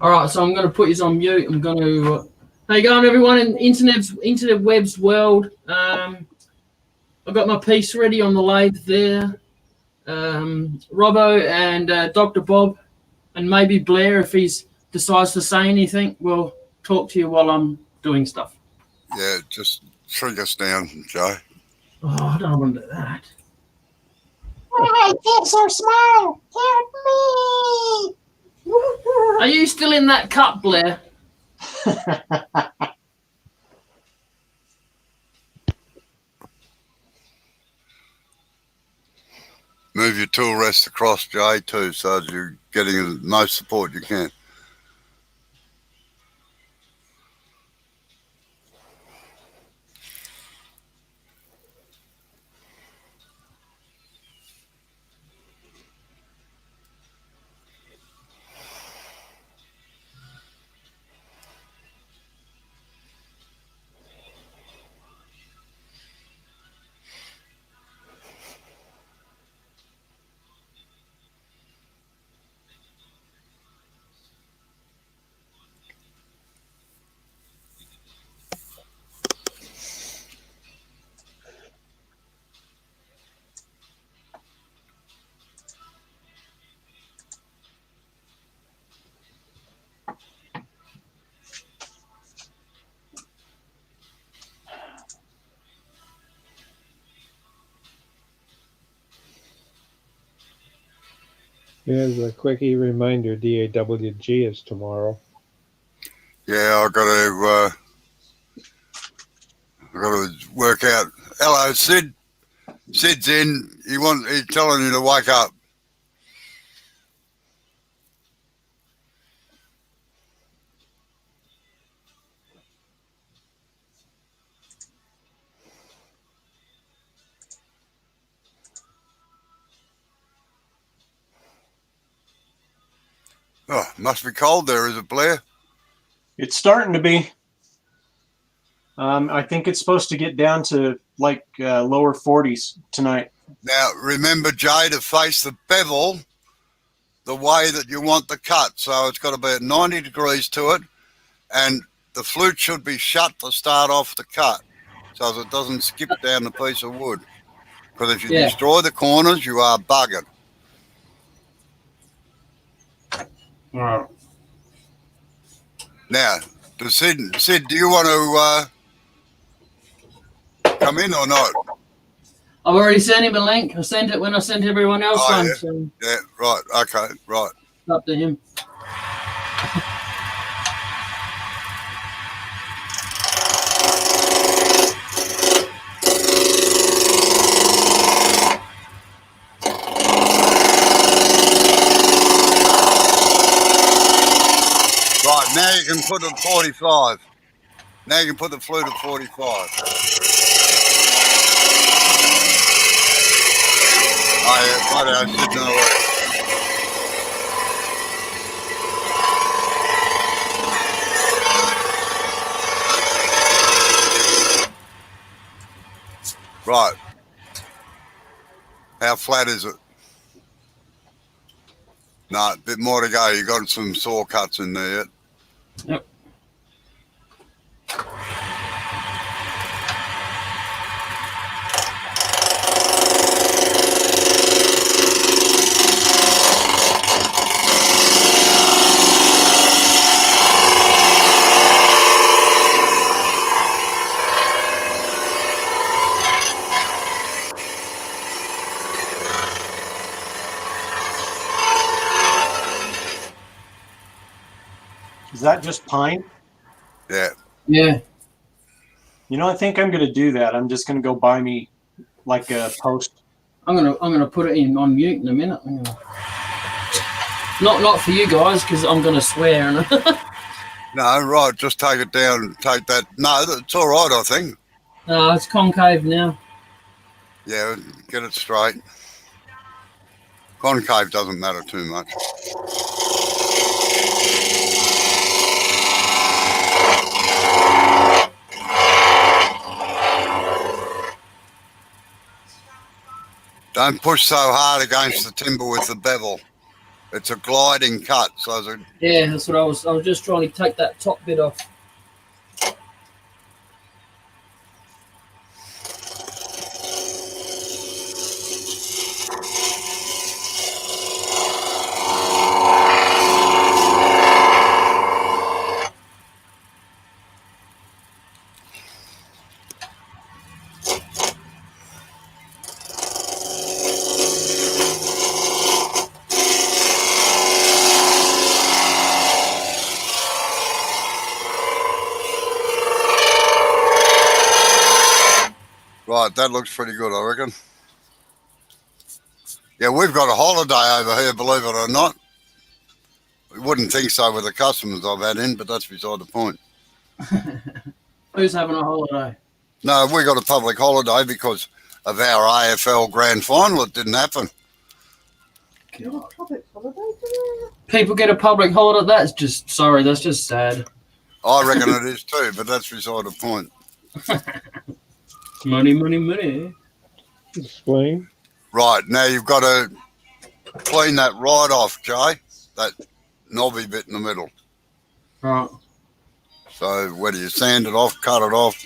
All right, so I'm going to put you on mute. I'm going to. How you going, everyone in internet web's world? I've got my piece ready on the lathe there. Robbo and Dr. Bob, and maybe Blair, if he decides to say anything, we'll talk to you while I'm doing stuff. Yeah, just shrink us down, Joe. Oh, I don't want to do that. I get so small. Help me. Are you still in that cup, Blair? Move your tool rest across, Jay, too, so that you're getting the most support you can. Here's a quickie reminder, DAWG is tomorrow. Yeah, I've got to work out. Hello, Sid. Sid's in. He's telling you to wake up. Oh, must be cold there, is it, Blair? It's starting to be. I think it's supposed to get down to like lower 40s tonight. Now, remember, Jay, to face the bevel the way that you want the cut. So it's got to be at 90 degrees to it, and the flute should be shut to start off the cut so that it doesn't skip down the piece of wood. Because if you destroy the corners, you are buggered. Right. Now, Sid, do you want to come in or not? I've already sent him a link. I sent it when I sent everyone else one. Yeah. So Yeah, right. Okay, right. it's up to him. Right, now you can put it at 45. Now you can put the flute at 45. Oh, yeah, right, I should know it. Right. How flat is it? No, a bit more to go. You got some saw cuts in there yet? Yep. Is that just pine? Yeah. Yeah. You know, I think I'm going to do that. I'm just going to go buy me like a post. I'm gonna put it in on mute in a minute. Not for you guys because I'm gonna swear. No, right. Just take it down. Take that. No, it's all right, I think. No, it's concave now. Yeah, get it straight. Concave doesn't matter too much. Don't push so hard against the timber with the bevel. It's a gliding cut. So it's Yeah, that's what I was just trying to take that top bit off. right. That looks pretty good, I reckon. Yeah, we've got a holiday over here, believe it or not. We wouldn't think so with the customers I've had in, but that's beside the point. Who's having a holiday? No, we got a public holiday because of our AFL grand final. It didn't happen. People get a public holiday. That's just sad. I reckon it is too, but that's beside the point. Money, money, money. Explain. Right, now you've got to clean that right off, Jay, that knobby bit in the middle. Right. So whether you sand it off, cut it off,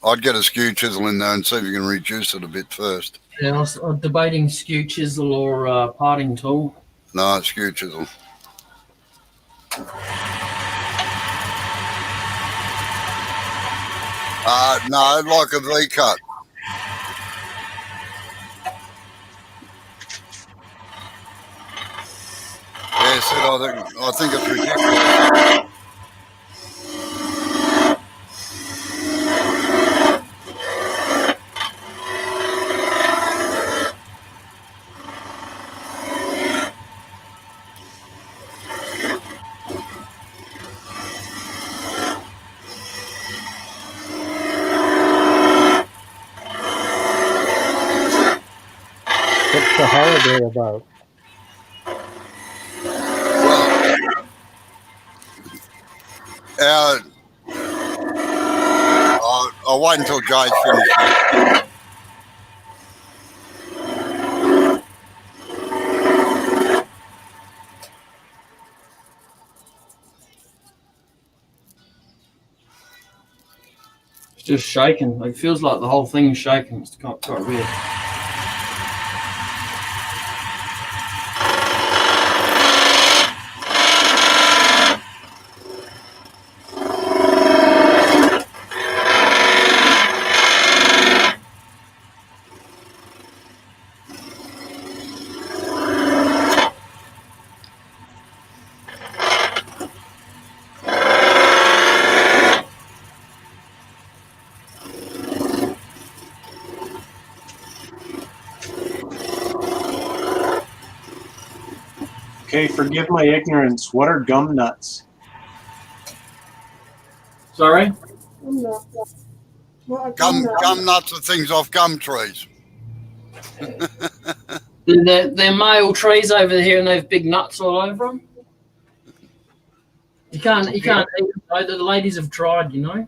I'd get a skew chisel in there and see if you can reduce it a bit first. Yeah, I was debating skew chisel or parting tool. No, skew chisel. No, like a V-cut. Yeah, I think it's ridiculous. What's the holiday about? I'll wait until Jay's finished. It's just shaking. It feels like the whole thing's shaking. It's quite weird. Okay, forgive my ignorance. What are gum nuts? Sorry? Gum nuts are things off gum trees. They're male trees over here, and they have big nuts all over them. You can't eat them. The ladies have tried, you know.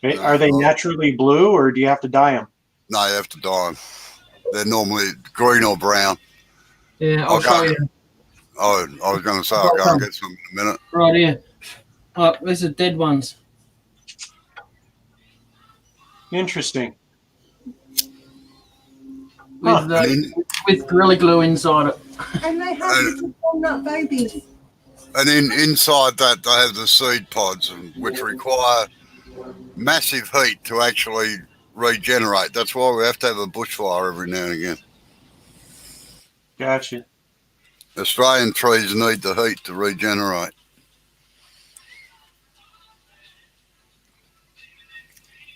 Okay, are they naturally blue, or do you have to dye them? No, you have to dye them. They're normally green or brown. Yeah, I'll show you. Oh, I was going to say I'll go and get some in a minute. Right here. Oh, these are dead ones. Interesting. With Gorilla Glue inside it. And they have little walnut babies. And inside that, they have the seed pods, which require massive heat to actually regenerate. That's why we have to have a bushfire every now and again. Gotcha. Australian trees need the heat to regenerate.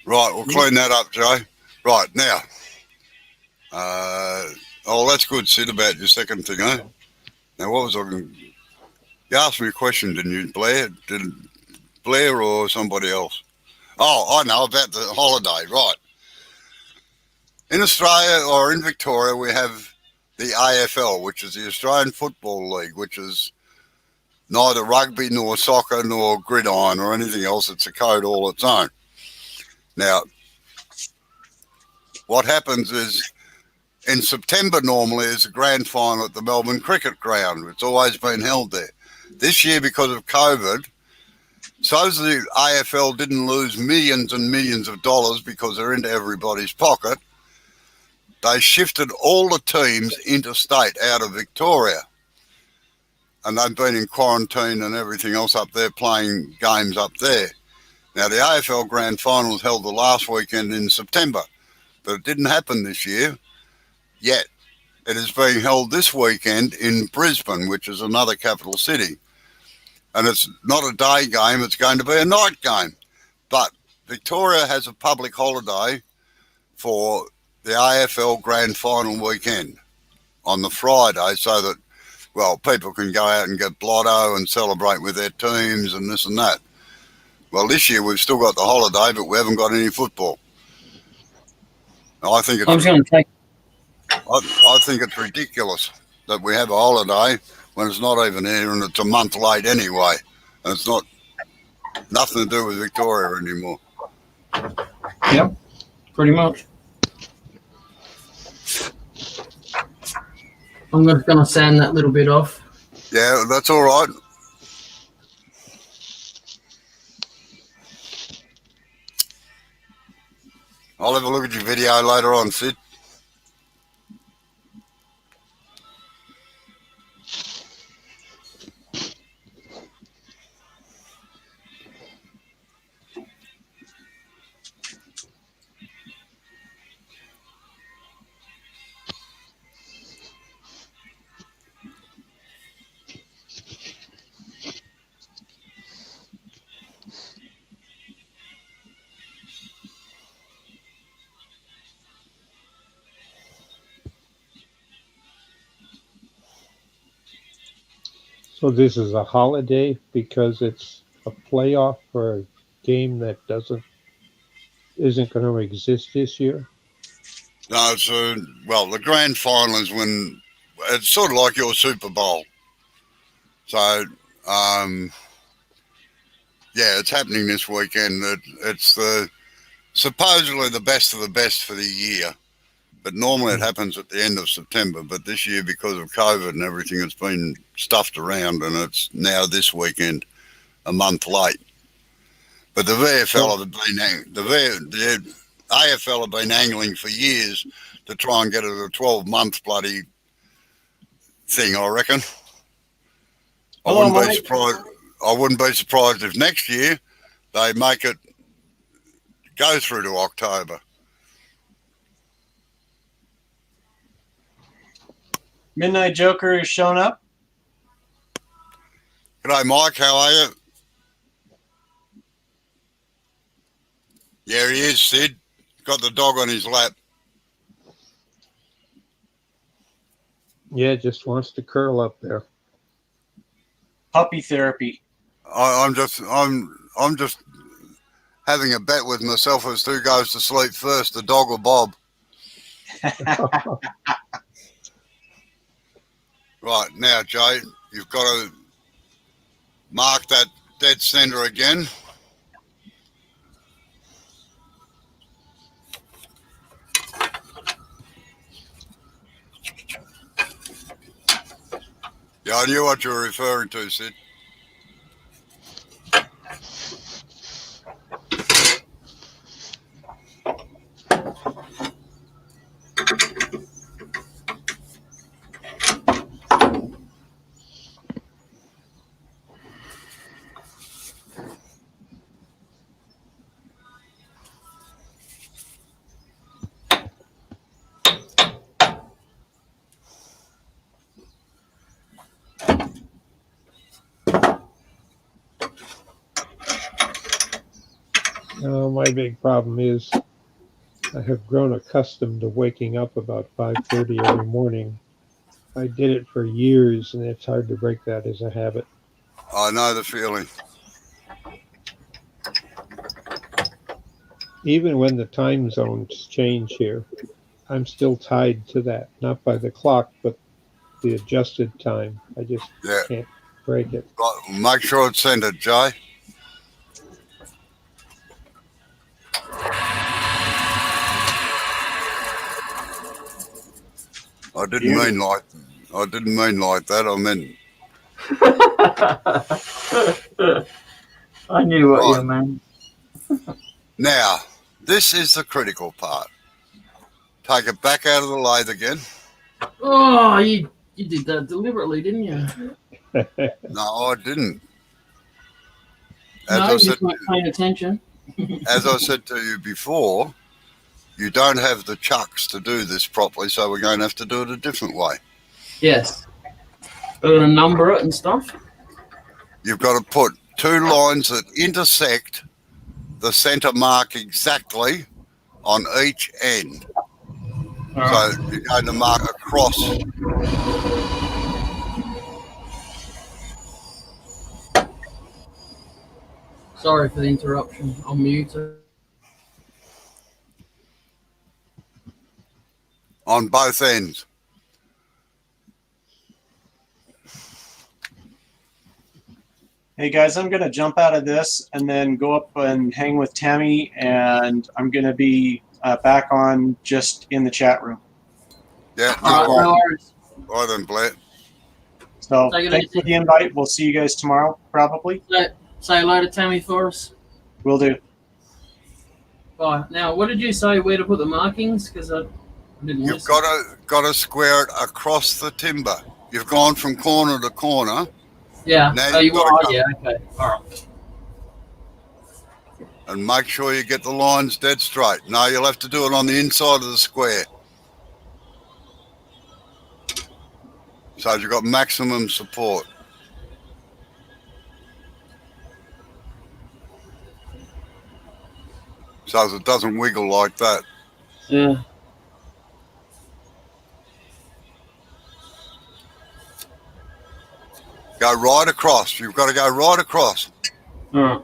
Right, we'll clean that up, Joe. Right, now. That's good, Sid, about your second thing, eh? Now, what was I going to... You asked me a question, didn't you, Blair? Blair or somebody else? Oh, I know, about the holiday, right. In Australia or in Victoria, we have the AFL, which is the Australian Football League, which is neither rugby nor soccer nor gridiron or anything else. It's a code all its own. Now, what happens is in September normally is the grand final at the Melbourne Cricket Ground. It's always been held there. This year, because of COVID, so the AFL didn't lose millions and millions of dollars because they're into everybody's pocket, they shifted all the teams interstate out of Victoria. And they've been in quarantine and everything else up there, playing games up there. Now, the AFL Grand Final was held the last weekend in September, but it didn't happen this year yet. It is being held this weekend in Brisbane, which is another capital city. And it's not a day game, it's going to be a night game. But Victoria has a public holiday for the AFL Grand Final weekend on the Friday, so that, well, people can go out and get blotto and celebrate with their teams and this and that. Well, this year we've still got the holiday, but we haven't got any football. I think it's, I think it's ridiculous that we have a holiday when it's not even here and it's a month late anyway. And it's not nothing to do with Victoria anymore. Yep, pretty much. I'm just going to sand that little bit off. Yeah, that's all right. I'll have a look at your video later on, Sid. So this is a holiday because it's a playoff for a game that isn't going to exist this year? No, it's well, the grand final is when it's sort of like your Super Bowl. So, yeah, it's happening this weekend. It's supposedly the best of the best for the year, but normally it happens at the end of September. But this year, because of COVID and everything, it's been stuffed around, and it's now this weekend, a month late. But the VFL have been the AFL have been angling for years to try and get it a 12-month bloody thing, I reckon. I wouldn't be surprised if next year they make it go through to October. Midnight Joker has shown up. G'day, Mike. How are you? Yeah, he is, Sid. Got the dog on his lap. Yeah, just wants to curl up there. Puppy therapy. I'm just having a bet with myself as to who goes to sleep first, the dog or Bob. Right, now, Jay, you've got to mark that dead centre again. Yeah, I knew what you were referring to, Sid. My big problem is I have grown accustomed to waking up about 5:30 every morning. I did it for years, and it's hard to break that as a habit. I know the feeling. Even when the time zones change here, I'm still tied to that, not by the clock, but the adjusted time. I just can't break it. Right, make sure it's centered, Jay. I didn't mean like that. I meant I knew what Right. you meant. now. This is the critical part. Take it back out of the lathe again. Oh, you did that deliberately, didn't you? No, I didn't. No, you just weren't paying attention. As I said to you before, you don't have the chucks to do this properly, so we're going to have to do it a different way. Yes. We're going to number it and stuff. You've got to put two lines that intersect the centre mark exactly on each end. Right. So you're going to mark across. Sorry for the interruption. I'll mute it. On both ends. Hey guys, I'm going to jump out of this and then go up and hang with Tammy, and I'm going to be back on just in the chat room. Yeah, All right, no worries. All right then, Blair. So Take it thanks easy. for the invite. We'll see you guys tomorrow, probably. Say hello to Tammy for us. Will do. Bye. Now, what did you say where to put the markings? Because I didn't You've listen. got to square it across the timber. You've gone from corner to corner. Yeah. Now Oh, you've you got are? to Yeah, okay. All right. and make sure you get the lines dead straight. No, you'll have to do it on the inside of the square. So you've got maximum support. So it doesn't wiggle like that. Yeah. Go right across. You've got to go right across. All right.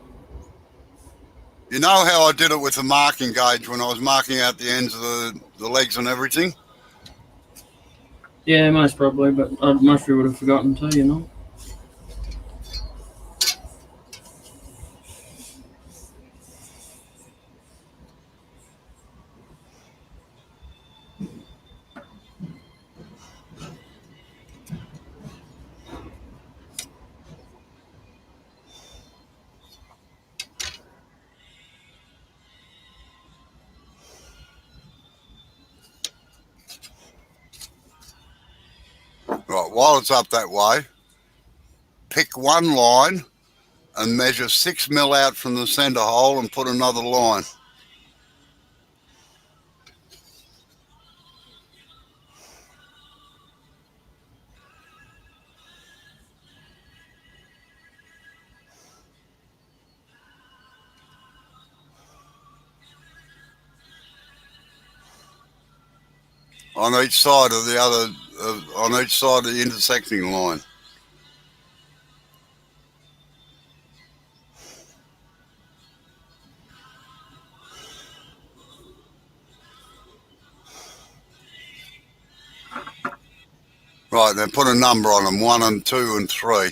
You know how I did it with the marking gauge when I was marking out the ends of the legs and everything? Yeah, most probably, but I mostly would have forgotten too, you know. Right, while it's up that way, pick one line and measure 6 mil out from the centre hole and put another line. On each side of the other, on each side of the intersecting line. Right, then put a number on them, 1 and 2 and 3.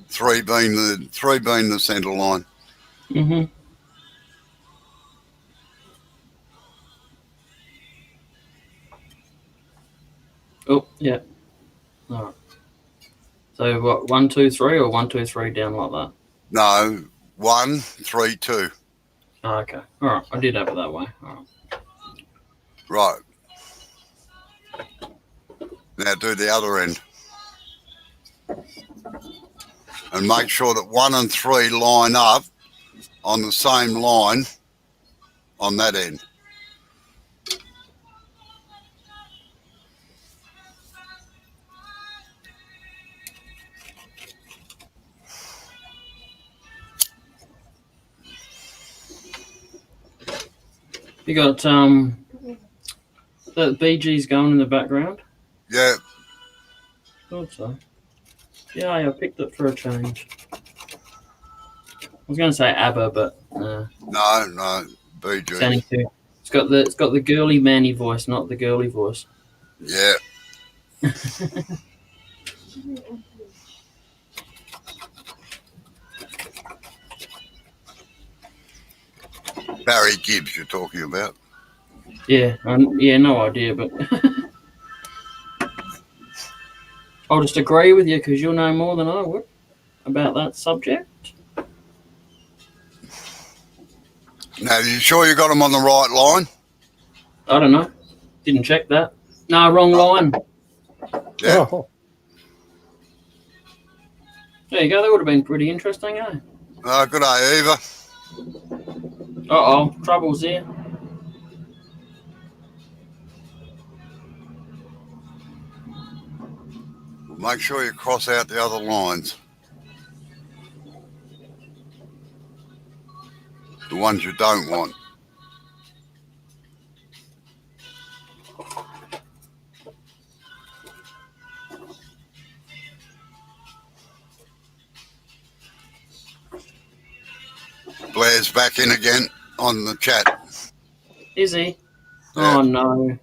3 being the centre line. Mm-hmm. Oh, yeah. All right. So what? 1, 2, 3, or 1, 2, 3 down like that? No, 1, 3, 2. Oh, okay. All right. I did have it that way. All right. Right. Now do the other end. And make sure that 1 and 3 line up on the same line on that end. You got the BG's going in the background? Yeah, Thought so. Yeah, I picked it for a change. I was going to say ABBA, but no, BG. sounding too. It's got the girly manny voice, not the girly voice. Yeah. Barry Gibbs you're talking about. Yeah, yeah, no idea, but I'll just agree with you because you'll know more than I would about that subject. Now, you sure you got them on the right line? I don't know. Didn't check that. No, wrong line. Yeah. Oh, There you go. That would have been pretty interesting, eh? Good day, Eva. Uh-oh, trouble's here. Make sure you cross out the other lines. The ones you don't want. Blair's back in again on the chat. Is he? Yeah. Oh, no.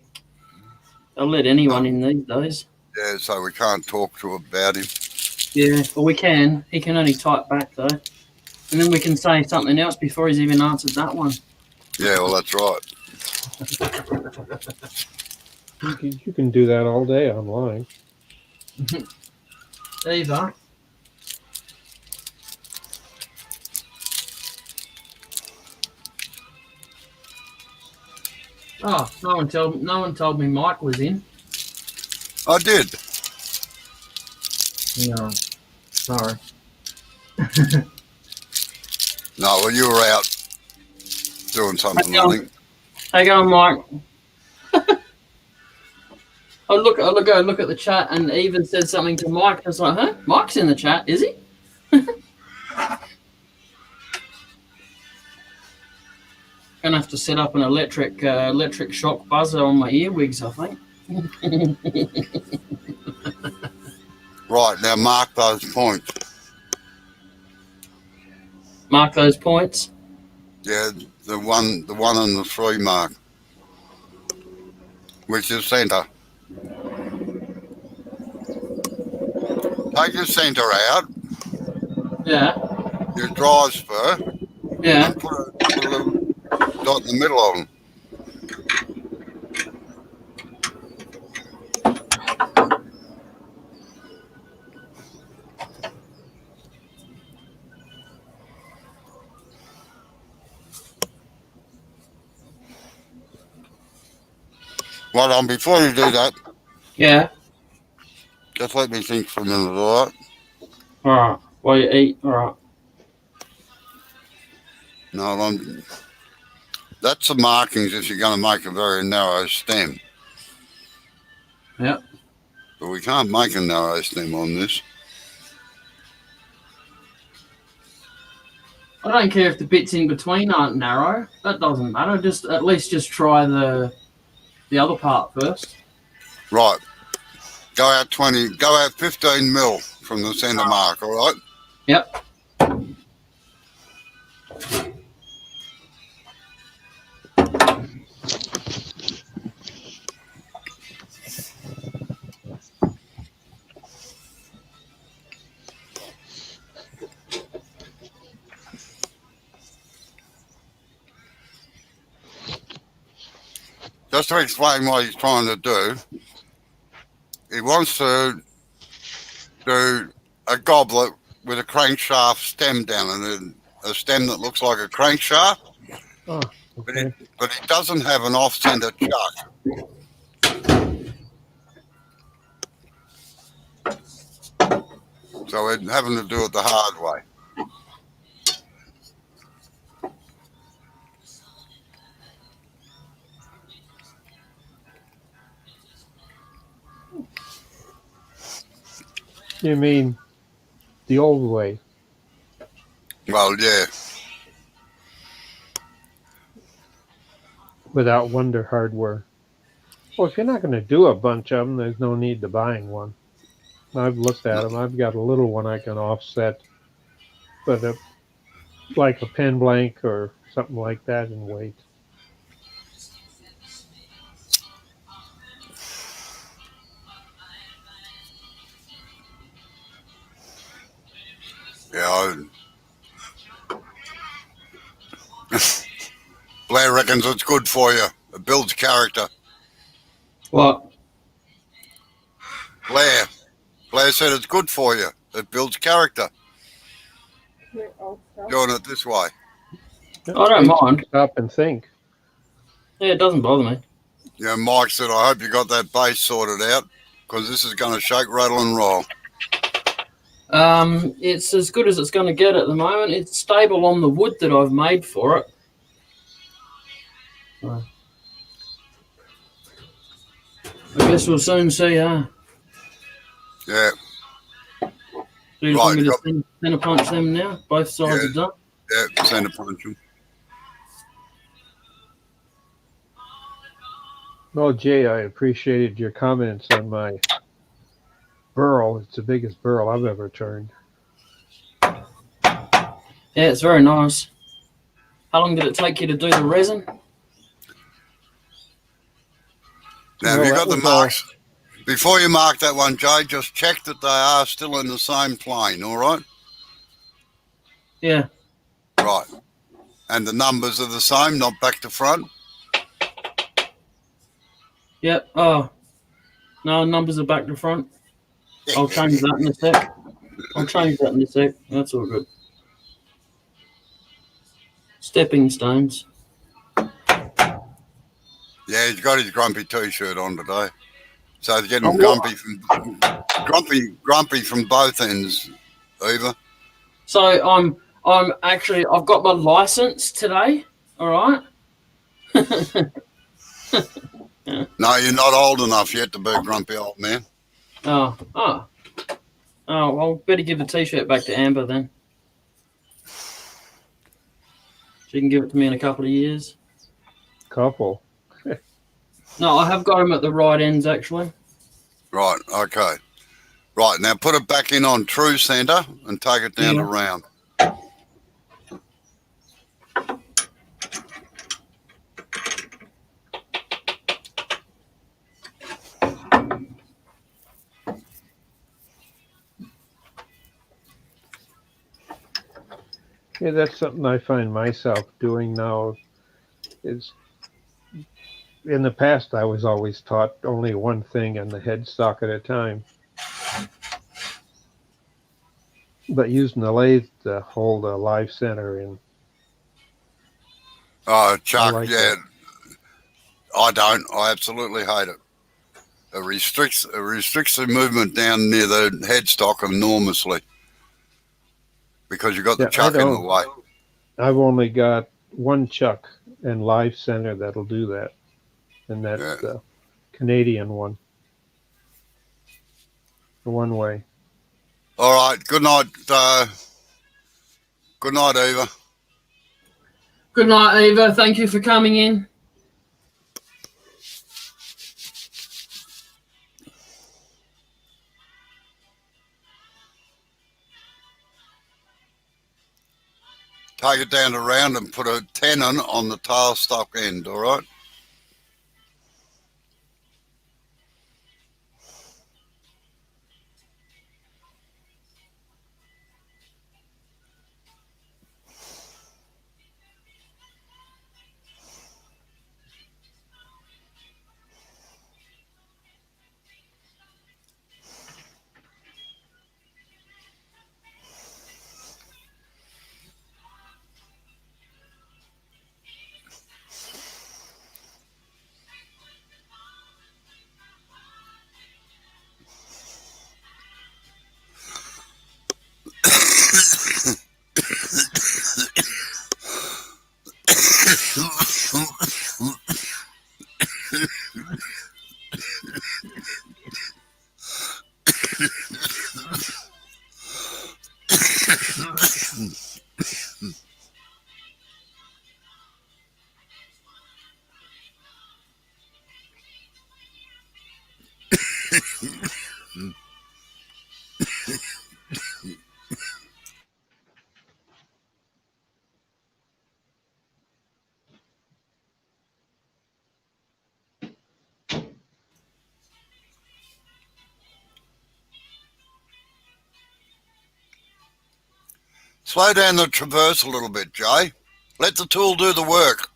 They'll let anyone in these days. Yeah, so we can't talk to about him. Yeah, well, we can. He can only type back, though. And then we can say something else before he's even answered that one. Yeah, well, that's right. you can do that all day online. Eva. Oh, no one told me Mike was in. I did. No. Sorry. No, well, you were out doing something, I think. How you going, Mike? I look at the chat, and Eva said something to Mike. I was like, huh? Mike's in the chat, is he? Gonna have to set up an electric shock buzzer on my earwigs, I think. Right, now mark those points. Mark those points. Yeah, the one and the 3 mark, which is centre. Take your centre out, Yeah. your drive spur, Yeah. and put a little dot in the middle of them. Hold on, before you do that, Yeah. just let me think for a minute, all right? All right. While you eat. All right. No, that's the markings if you're going to make a very narrow stem. Yep. But we can't make a narrow stem on this. I don't care if the bits in between aren't narrow. That doesn't matter. Just at least try the other part first. Right. Go out 15 mil from the centre mark, all right? Yep. Just to explain what he's trying to do, he wants to do a goblet with a crankshaft stem down it, a stem that looks like a crankshaft, Oh, okay. but it doesn't have an off-centre chuck. So we're having to do it the hard way. You mean the old way? Well, yeah. Without Wonder Hardware. Well, if you're not going to do a bunch of them, there's no need to buying one. I've looked at them. I've got a little one I can offset, but like a pen blank or something like that in weight. Yeah, Blair reckons it's good for you. It builds character. What? Blair said it's good for you. It builds character. Doing it this way. I don't Makes you mind. Stop and think. Yeah, it doesn't bother me. Yeah, Mike said, I hope you got that base sorted out because this is going to shake, rattle, and roll. It's as good as it's going to get at the moment. It's stable on the wood that I've made for it. So, I guess we'll soon see, huh? Yeah, So you just Right, want me to yep. center punch them now? Both sides Yeah. are done? yeah, center punch them. Well, Jay, I appreciated your comments on my burl. It's the biggest burl I've ever turned. Yeah, it's very nice. How long did it take you to do the resin? Now, Well, have you that got the was all- marks? Before you mark that one, Jay, just check that they are still in the same plane, all right? Yeah. Right. And the numbers are the same, not back to front? Yep. Oh. No, numbers are back to front. I'll change that in a sec. That's all good. Stepping stones. Yeah, he's got his grumpy T-shirt on today. So he's getting Oh, grumpy from both ends, Eva. So I'm actually I've got my license today. All right. No, you're not old enough yet to be a grumpy old man. Oh, well, better give the T-shirt back to Amber then. She can give it to me in a couple of years. Couple. No, I have got them at the right ends actually. Right, okay. Right, now put it back in on true centre and take it down to Yeah. round. Yeah, that's something I find myself doing now. Is in the past I was always taught only one thing and the headstock at a time. But using the lathe to hold a live center in. Oh, Chuck, like yeah. that. I don't. I absolutely hate it. It restricts the movement down near the headstock enormously because you've got the Yeah, I chuck in the don't. way. I've only got one chuck and live center that'll do that. And that's Yeah. the Canadian one. The one way. All right. Good night. Good night, Eva. Good night, Eva. Thank you for coming in. Take it down to round and put a tenon on the tailstock end. All right. Slow down the traverse a little bit, Jay. Let the tool do the work.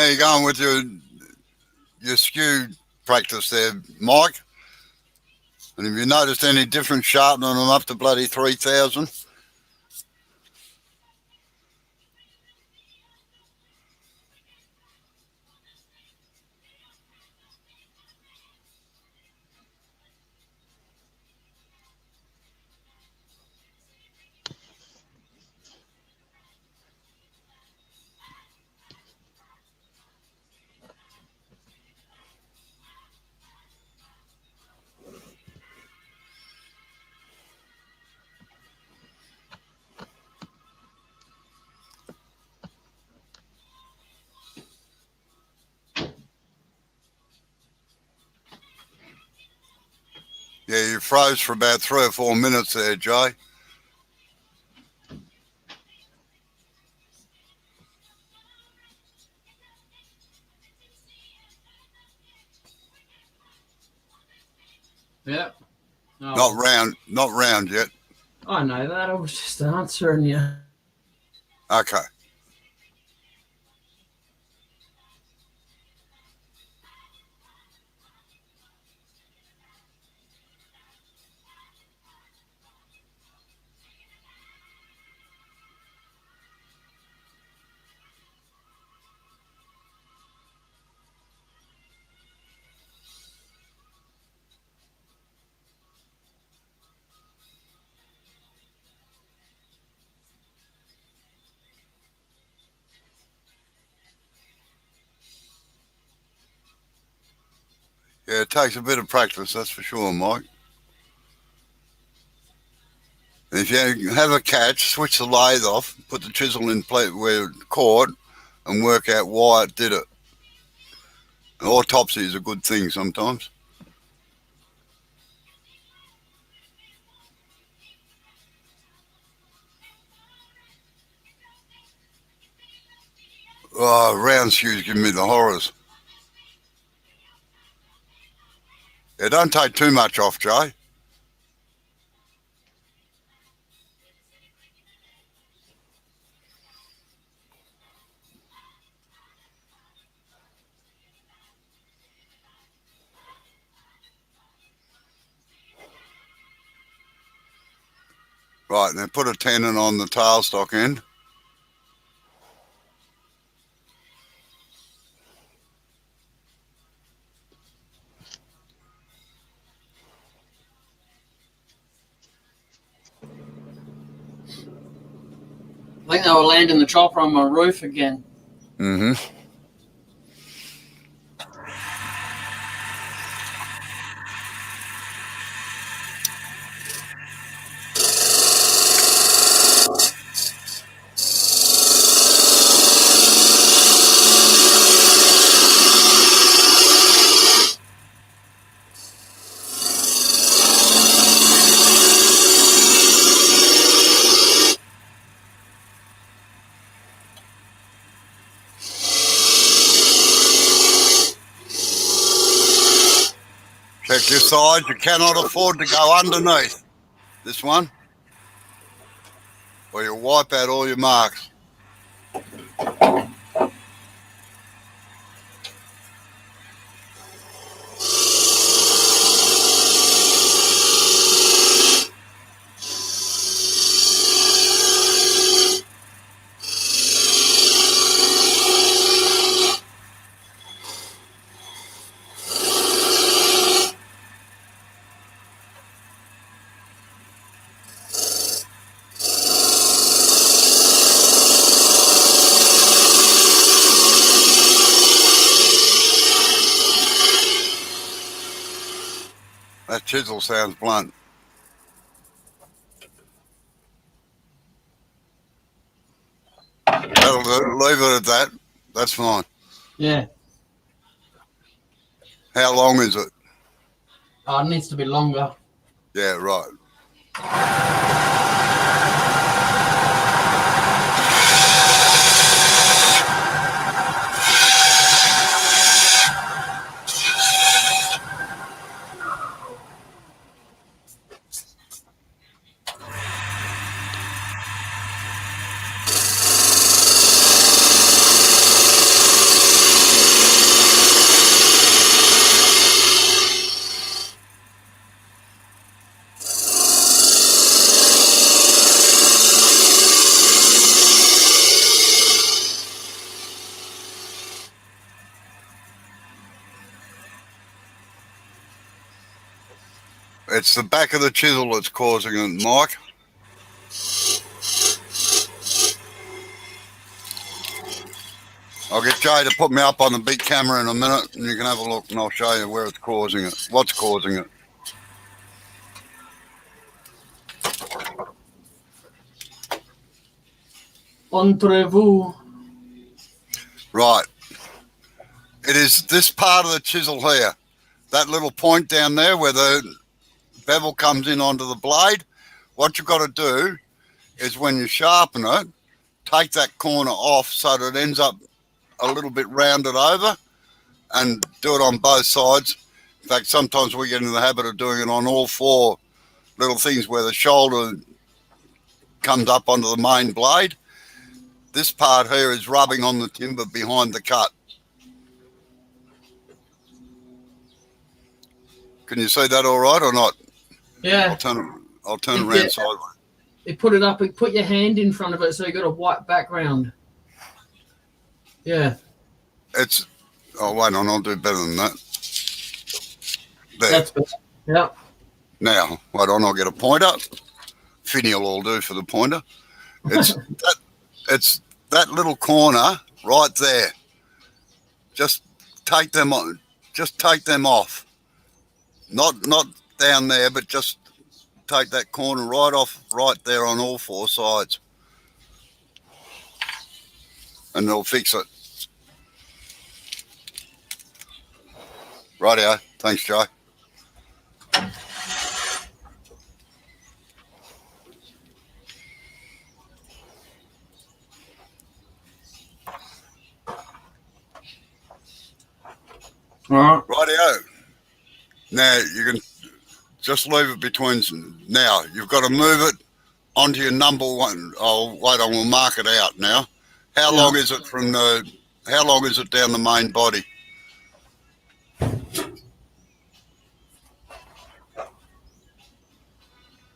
how you going with your skew practice there, Mike? And have you noticed any difference sharpening them up to bloody 3,000? Yeah, you froze for about 3 or 4 minutes there, Jay. Yeah. Oh, Not round yet. I know that. I was just answering you. Okay. Yeah, it takes a bit of practice, that's for sure, Mike. And if you have a catch, switch the lathe off, put the chisel in place where it caught, and work out why it did it. And autopsy is a good thing sometimes. Oh, round skews give me the horrors. Yeah, don't take too much off, Jay. Right, now put a tenon on the tailstock end. I think they were landing the chopper on my roof again. Mm-hmm. Check your sides. You cannot afford to go underneath this one, or you'll wipe out all your marks. That chisel sounds blunt. Leave it at that. That's fine. Yeah. How long is it? Oh, it needs to be longer. Yeah, right. It's the back of the chisel that's causing it, Mike. I'll get Jay to put me up on the big camera in a minute, and you can have a look, and I'll show you where it's causing it, what's causing it. Entrez-vous. Right. It is this part of the chisel here, that little point down there where the bevel comes in onto the blade. What you've got to do is when you sharpen it, take that corner off so that it ends up a little bit rounded over, and do it on both sides. In fact, sometimes we get in the habit of doing it on all four little things where the shoulder comes up onto the main blade. This part here is rubbing on the timber behind the cut. Can you see that all right or not? Yeah. I'll turn it around sideways. You put it up, put your hand in front of it so you got a white background. Yeah. It's, oh, wait on, I'll do better than that. There. That's better. Yeah. Now, wait on, I'll get a pointer. Finial will do for the pointer. It's that little corner right there. Just take them on. Just take them off. Not down there, but just take that corner right off right there on all four sides. And they'll fix it. Rightio. Thanks, Joe. All right. Rightio. Now, you can just leave it between... Now, you've got to move it onto your number one. Oh, wait on, we'll mark it out now. How long is it from the... How long is it down the main body?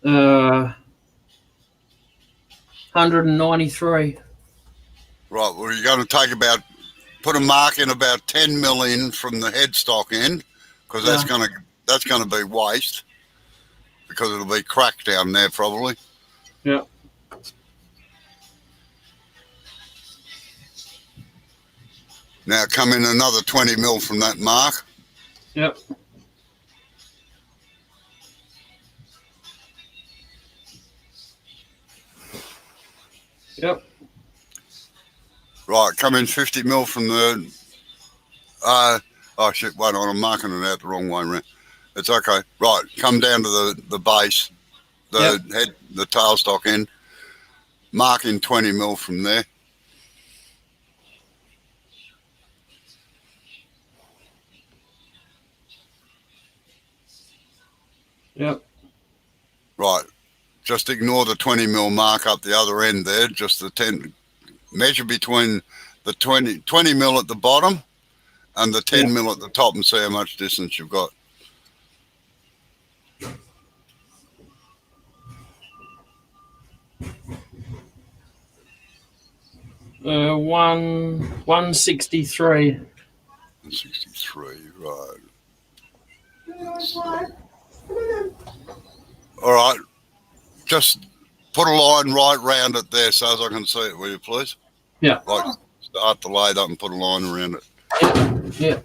Uh, 193. Right, well, you're going to take about... Put a mark in about 10 mil in from the headstock end, because that's going to be waste, because it'll be cracked down there probably. Yeah. Now come in another 20 mil from that mark. Yep. Yep. Right, come in 50 mil from the... oh shit, wait on, I'm marking it out the wrong way around. It's okay. Right, come down to the base, the head, the tailstock end. Mark in 20 mil from there. Yep. Right, just ignore the 20 mil mark up the other end there, just the 10... Measure between the 20 mil at the bottom and the 10 mil at the top and see how much distance you've got. Uh, 163. 163, right. All right, just put a line right round it there so as I can see it, will you please? Yeah. Like, start the lathe up and put a line around it. Yeah.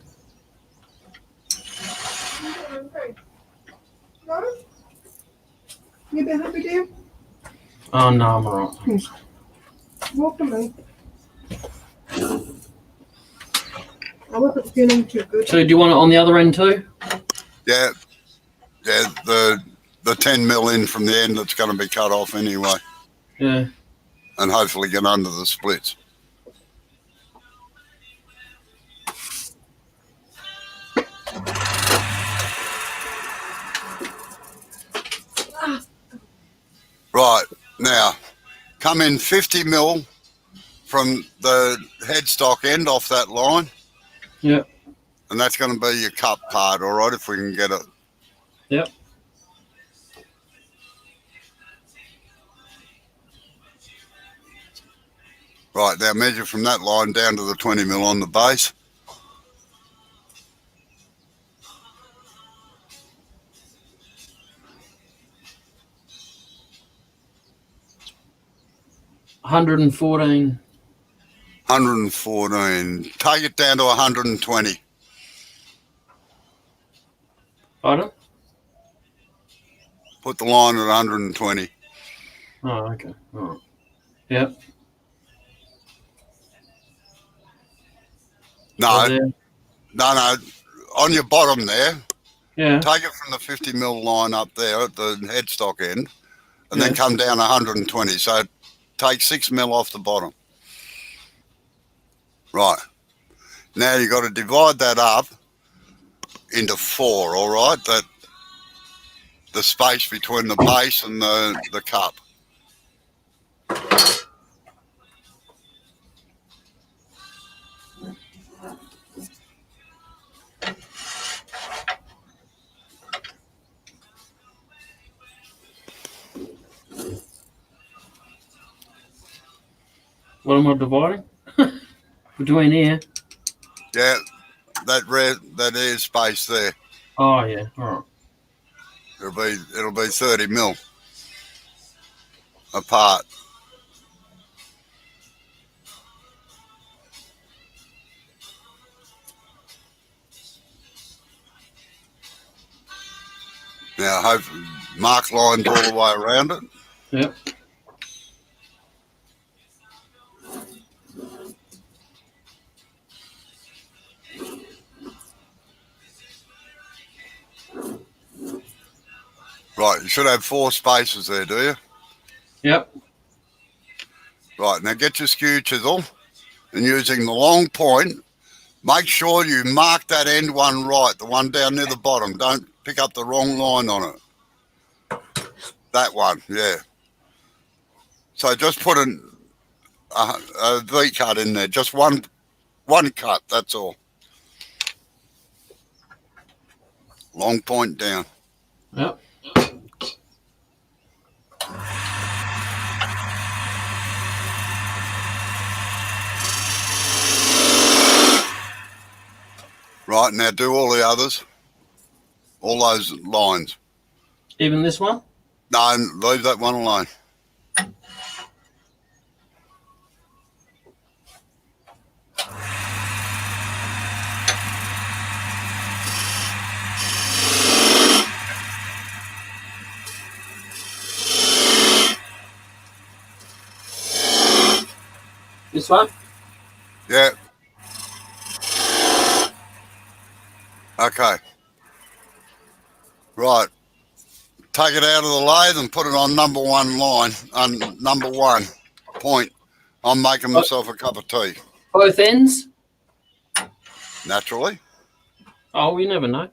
You been happy, dear? Oh, no, I'm all right. Walk to me. I wasn't feeling too good. So do you want it on the other end too? Yeah, the 10 mil in from the end that's going to be cut off anyway. Yeah. And hopefully get under the splits. Right, now, come in 50 mil from the headstock end off that line. Yep. And that's going to be your cut part, all right, if we can get it. Yep. Right, now measure from that line down to the 20 mil on the base. 114. 114. Take it down to 120. Pardon? Put the line at 120. Oh, okay. All right. Yep. No, So there. no. On your bottom there, Yeah. take it from the 50 mil line up there at the headstock end, and then Yeah. come down 120. So take 6 mil off the bottom. Right. Now you've got to divide that up into 4, all right? That the space between the base and the cup. What am I dividing? Between here. Yeah, that air space there. Oh, yeah. All right. It'll be 30 mil apart. Now, hope mark lines all the way around it. Yep. Right, you should have 4 spaces there, do you? Yep. Right, now get your skew chisel and using the long point, make sure you mark that end one right, the one down near the bottom. Don't pick up the wrong line on it. That one, yeah. So just put a V cut in there, just one cut, that's all. Long point down. Yep. Right, now do all the others, all those lines. Even this one? No, leave that one alone. This one? Yeah. Okay. Right. Take it out of the lathe and put it on number 1 line, on number 1 point. I'm making myself a cup of tea. Both ends? Naturally. Oh, you never know.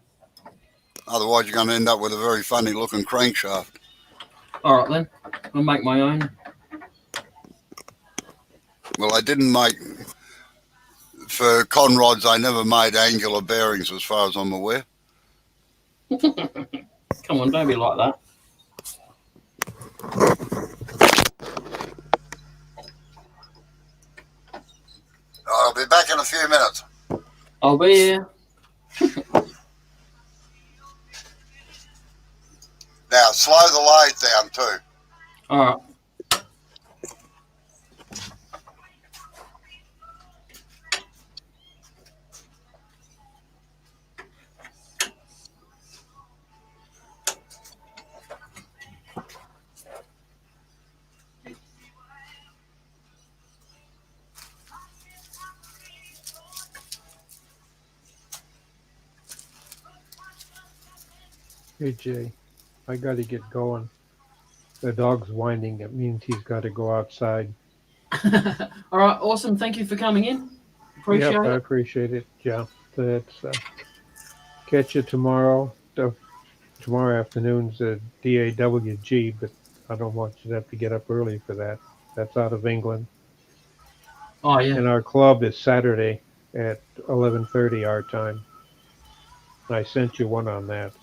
Otherwise, you're going to end up with a very funny looking crankshaft. All right, then. I'll make my own. Well, they didn't make, for conrods, they never made angular bearings as far as I'm aware. Come on, don't be like that. I'll be back in a few minutes. I'll be here. Now, slow the lathe down too. All right. Hey Jay, I got to get going. The dog's whining. It means he's got to go outside. All right, awesome. Thank you for coming in. Appreciate Yep, I it. appreciate it. Yeah, that's catch you tomorrow. Tomorrow afternoon's a DAWG, but I don't want you to have to get up early for that. That's out of England. Oh, yeah. And our club is Saturday at 11:30 our time. I sent you one on that.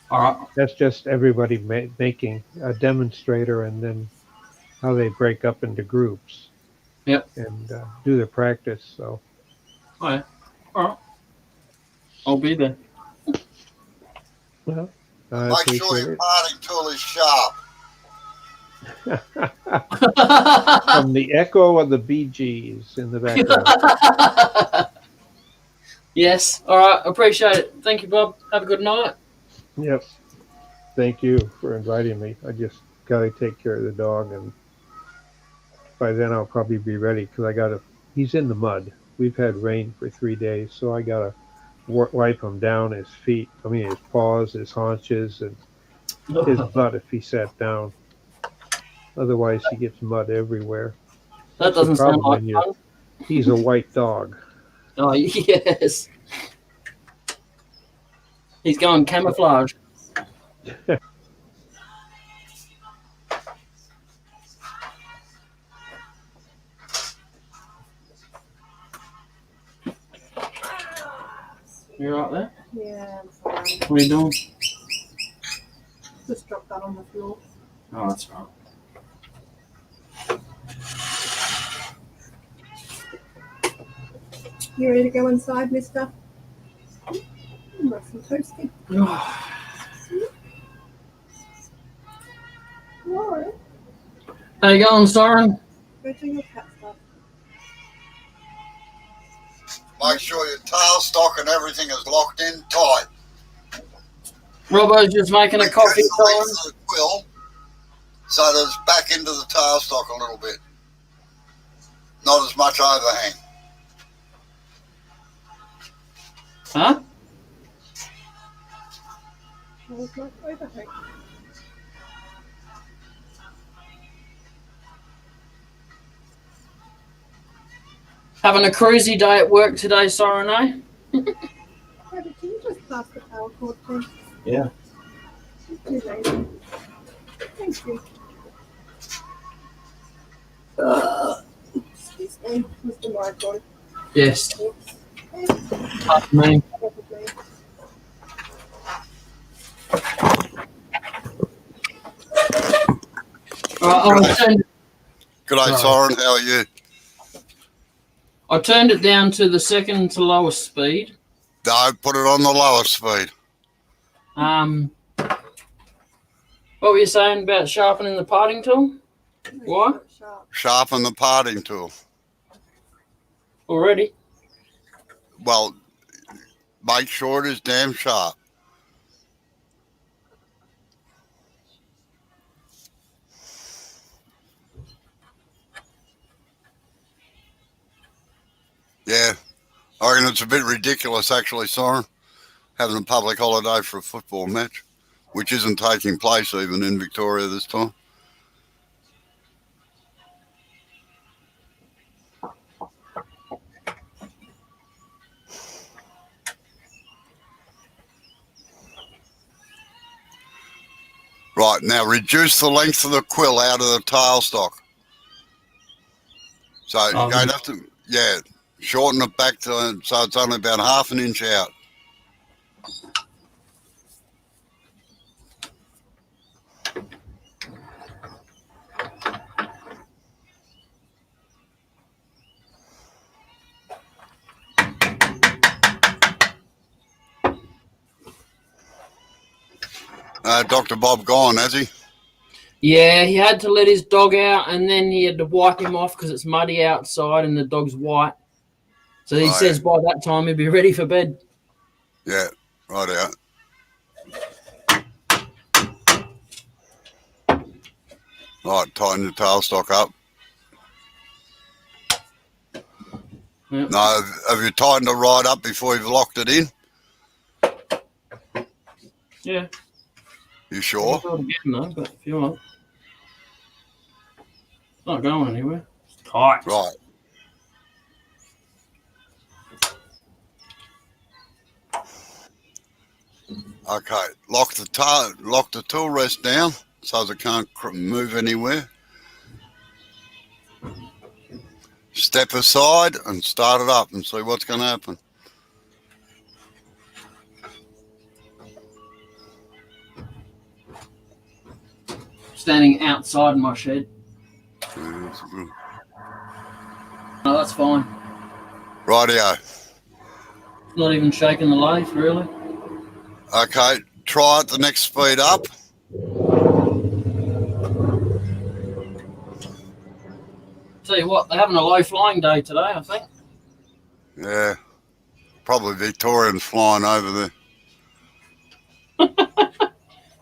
All right. That's just everybody making a demonstrator and then how they break up into groups. Yep. And do the practice. So. Oh, yeah. All right. I'll be there. Well, I Make appreciate sure your it. parting tool is sharp. From the echo of the Bee Gees in the background. Yes. All right. Appreciate it. Thank you, Bob. Have a good night. Yep. Thank you for inviting me. I just got to take care of the dog, and by then I'll probably be ready because he's in the mud. We've had rain for 3 days, so I got to wipe him down, his feet, his paws, his haunches, and his butt if he sat down. Otherwise, he gets mud everywhere. That That's the doesn't sound problem like fun. He's a white dog. Oh, yes. He's going camouflage. You right there? Yeah, I'm fine. What are you doing? Just drop that on the floor. Oh, that's right. You ready to go inside, mister? Nice and toasty. Alright. How you going, Soren? Go do your cat stuff. Make sure your tailstock and everything is locked in tight. Robbo's just making a coffee, Reduce the Soren. length of the quill so that it's back into the tailstock a little bit. Not as much overhang. Huh? How's my overhang? Having a cruisy day at work today, Soren, eh? David, can you just pass the power cord, please? Yeah. Too lazy. Thank you. Excuse me, Mr. Marco. Yes. Oops. Tough man. Probably. Good day, Soren. How are you? I turned it down to the second to lowest speed. No, put it on the lowest speed. What were you saying about sharpening the parting tool? What? Sharp. Sharpen the parting tool. Already? Well, make sure it is damn sharp. Yeah, I reckon it's a bit ridiculous, actually, Soren, having a public holiday for a football match, which isn't taking place even in Victoria this time. Right, now reduce the length of the quill out of the tailstock. So you're going to have to, shorten it back to so it's only about half an inch out. Dr. Bob gone, has he? Yeah, he had to let his dog out and then he had to wipe him off because it's muddy outside and the dog's white. So he says by that time he'll be ready for bed. Yeah, right out. Right, tighten your tailstock up. Yep. No, have you tightened it right up before you've locked it in? Yeah. You sure? I'll do it again though, but if you want. It's not going anywhere. It's tight. Right. Okay, lock the tool rest down so it can't move anywhere. Step aside and start it up and see what's going to happen. Standing outside my shed. Yeah, that's good. No, that's fine. Rightio. Not even shaking the lathe, really. Okay, try it the next speed up. Tell you what, they're having a low flying day today, I think. Yeah, probably Victorians flying over there.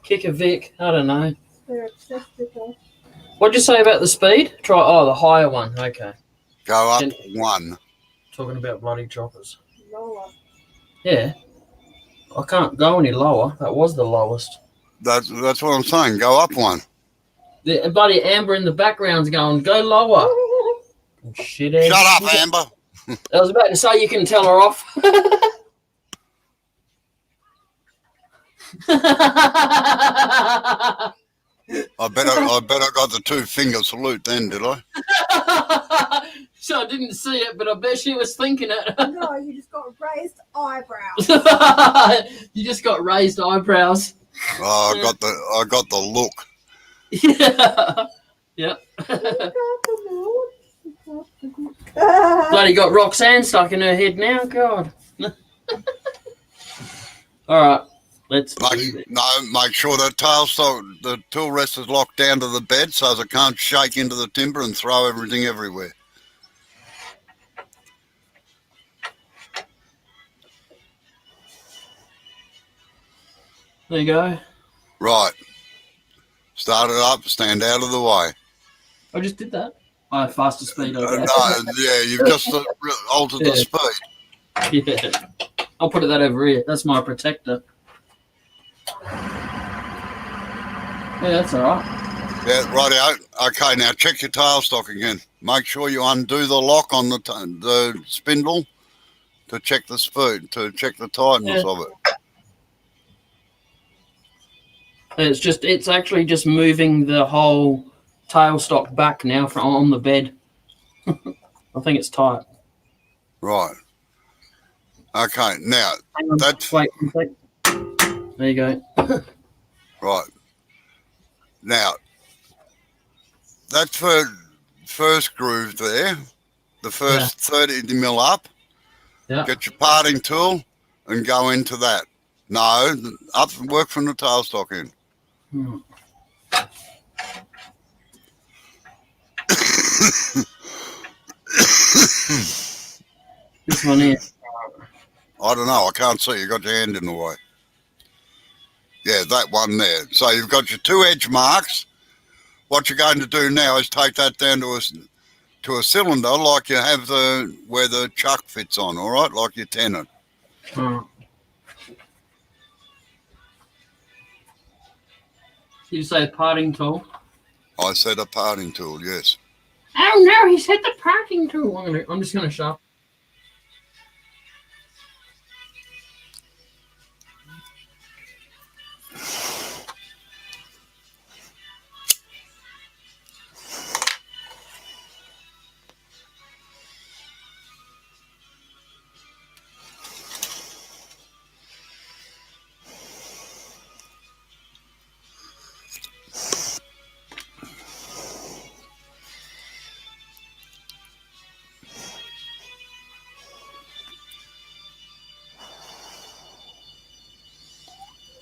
Kick a Vic, I don't know. They're obsessed with us. What'd you say about the speed? Try the higher one. Okay. Go up Can- 1. Talking about bloody choppers. Lower. Yeah. I can't go any lower. That was the lowest. That's what I'm saying. Go up 1. The bloody Amber in the background's going, go lower. Shithead. Shut up, Amber. I was about to say you can tell her off. I bet I got the 2-finger salute then, did I? So I didn't see it, but I bet she was thinking it. No, you just got raised eyebrows. You just got raised eyebrows. Oh, I got the look. Yeah. Yep. Bloody got Roxanne stuck in her head now. God. All right. Let's Make sure the tool rest is locked down to the bed so it can't shake into the timber and throw everything everywhere. There you go. Right. Start it up, stand out of the way. I just did that. Oh, faster speed. No, yeah, you've just altered the speed. Yeah. I'll put that over here. That's my protector. Yeah, that's all right. Yeah, rightio. Okay, now check your tailstock again. Make sure you undo the lock on the spindle to check the speed, to check the tightness of it. It's actually just moving the whole tailstock back now from on the bed. I think it's tight. Right. Okay, now Hang on, that's wait. There you go. right. Now that's for first groove there, the first 30 mil up. Yeah. Get your parting tool and go into that. No, up and work from the tailstock in. This one here. I don't know. I can't see. You got your hand in the way. Yeah, that one there. So you've got your 2 edge marks. What you're going to do now is take that down to a cylinder like you have where the chuck fits on. All right, like your tenon. You say parting tool? I said a parting tool. Yes. Oh no, he said the parting tool. I'm just gonna sharpen.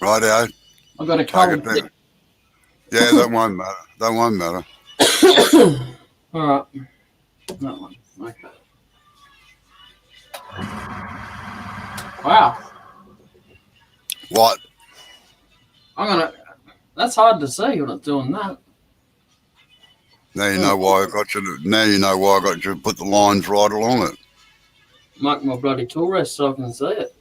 Rightio. I've got a Take cold it down. tip. Yeah, that won't matter. That won't matter. All right. That one. Okay. Wow. What? That's hard to see when it's doing that. Now you know why I got you. Now you know why I got you to put the lines right along it. Mark my bloody tool rest so I can see it.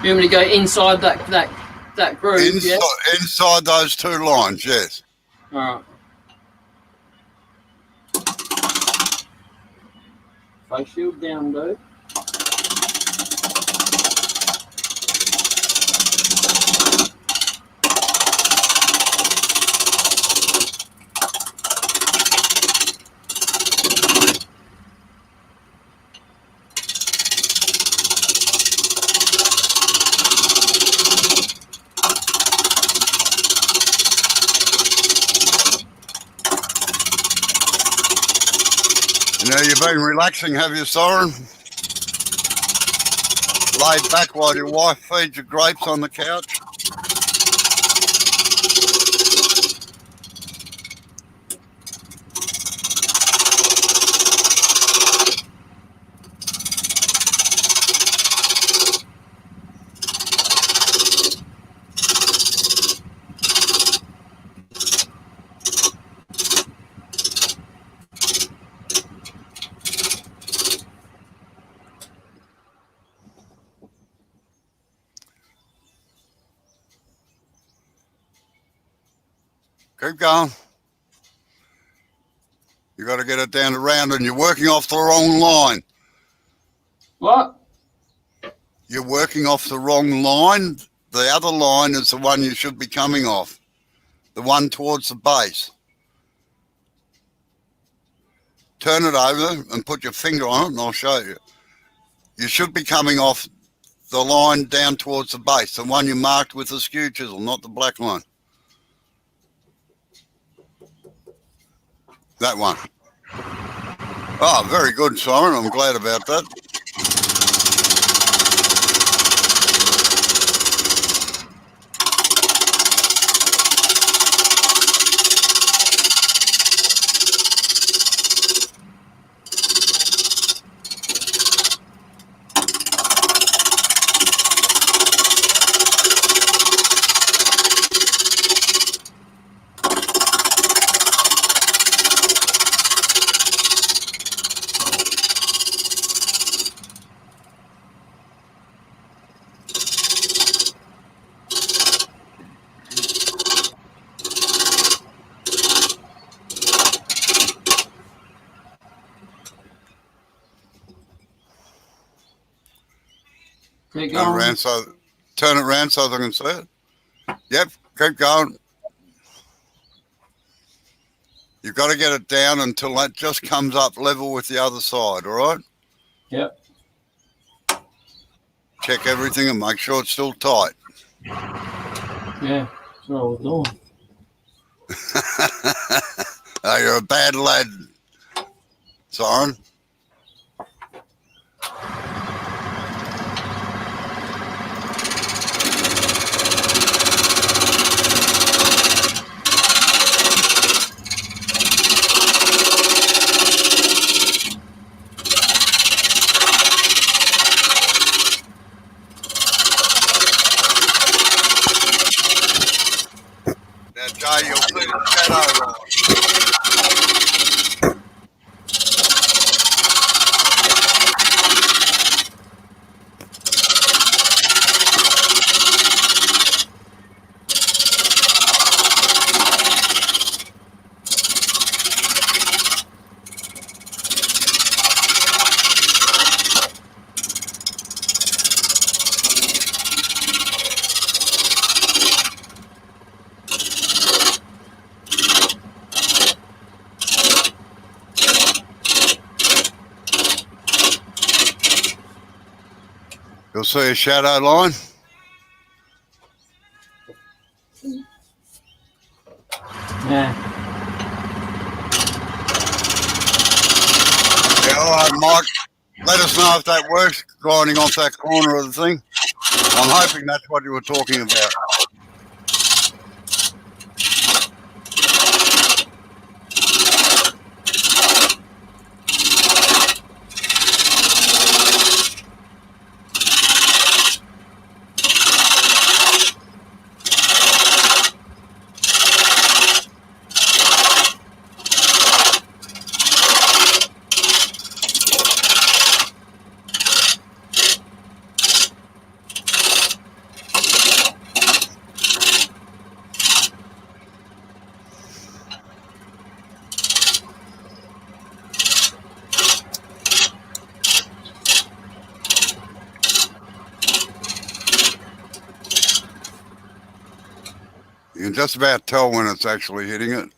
You want me to go inside that groove? Inside those 2 lines, yes. All right. Face shield down, dude. You know, you've been relaxing, have you, Soren? lay back while your wife feeds you grapes on the couch? Keep going. You got to get it down to round, and you're working off the wrong line. What? You're working off the wrong line. The other line is the one you should be coming off, the one towards the base. Turn it over and put your finger on it, and I'll show you. You should be coming off the line down towards the base, the one you marked with the skew chisel, not the black line. That one. Oh, very good, Simon. I'm glad about that. Keep Turn it going. around so they can see it. Yep, keep going. You've got to get it down until that just comes up level with the other side, all right? Yep. Check everything and make sure it's still tight. Yeah, that's what I was doing. Oh, you're a bad lad, Soren. Now, Jay, you'll see the shadow line. You'll see a shadow line. Yeah. Yeah, all right, Mike. Let us know if that works, grinding off that corner of the thing. I'm hoping that's what you were talking about. You can just about tell when it's actually hitting it.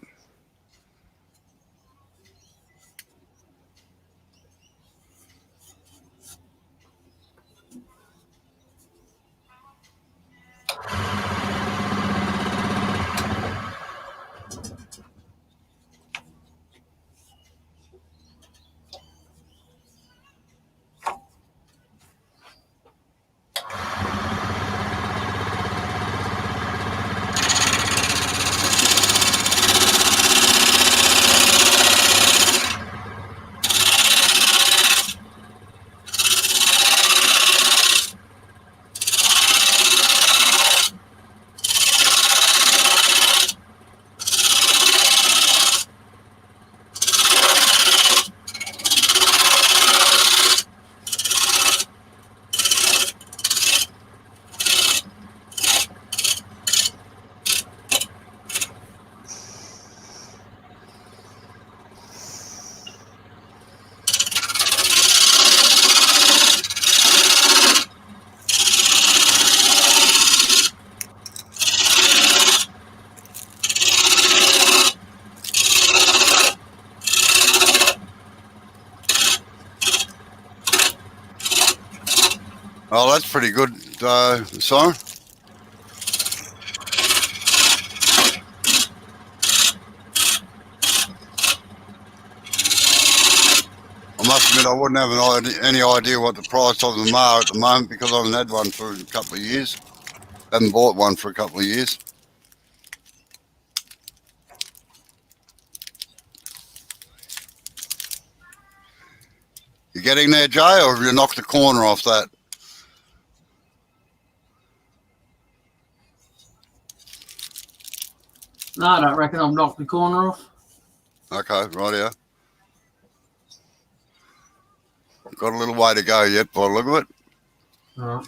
Oh, that's pretty good, Simon. I must admit, I wouldn't have any idea what the price of them are at the moment because I haven't had one for a couple of years. Haven't bought one for a couple of years. You getting there, Jay, or have you knocked the corner off that? No, I don't reckon I've knocked the corner off. Okay, right here. Got a little way to go yet by the look of it. All right.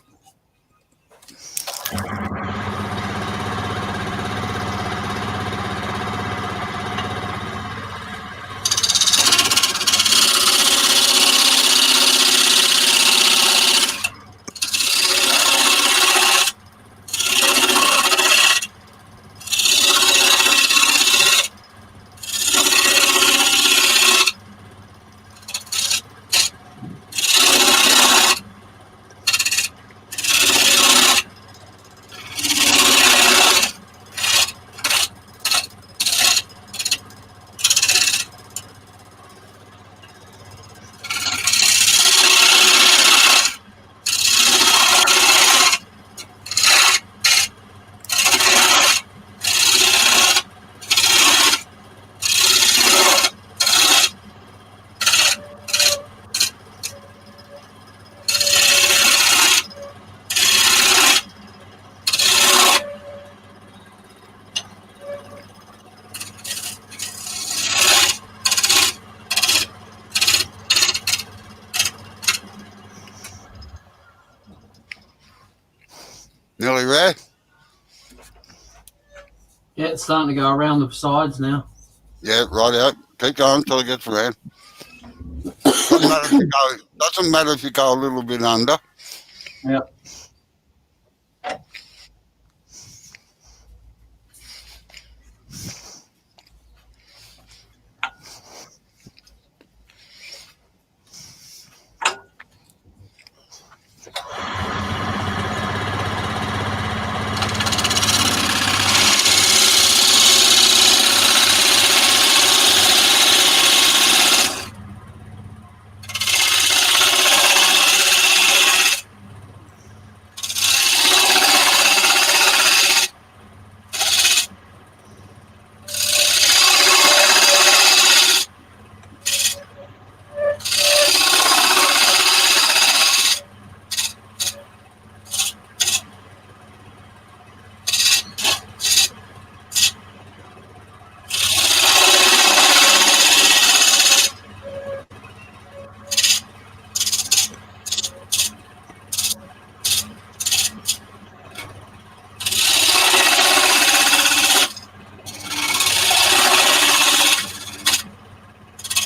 Nearly there? Yeah, it's starting to go around the sides now. Yeah, right out. Keep going until it gets around. Doesn't matter if you go a little bit under. Yep.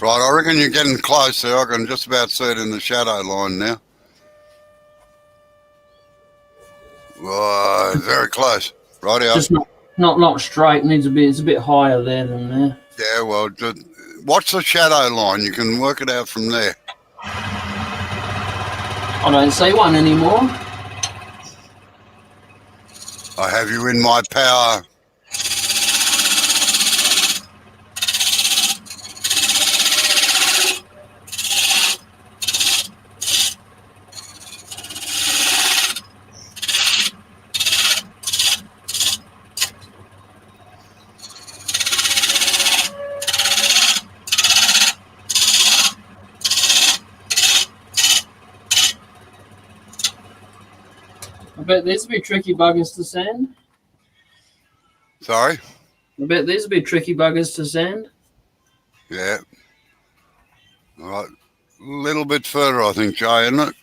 Right, I reckon you're getting close there. I can just about see it in the shadow line now. Whoa, very close. Right out. Just not straight. Needs a bit. It's a bit higher there than there. Yeah, well, just watch the shadow line. You can work it out from there. I don't see one anymore. I have you in my power. I bet these would be tricky buggers to sand. Sorry? I bet these would be tricky buggers to sand. Yeah. All right. A little bit further, I think, Jay, isn't it?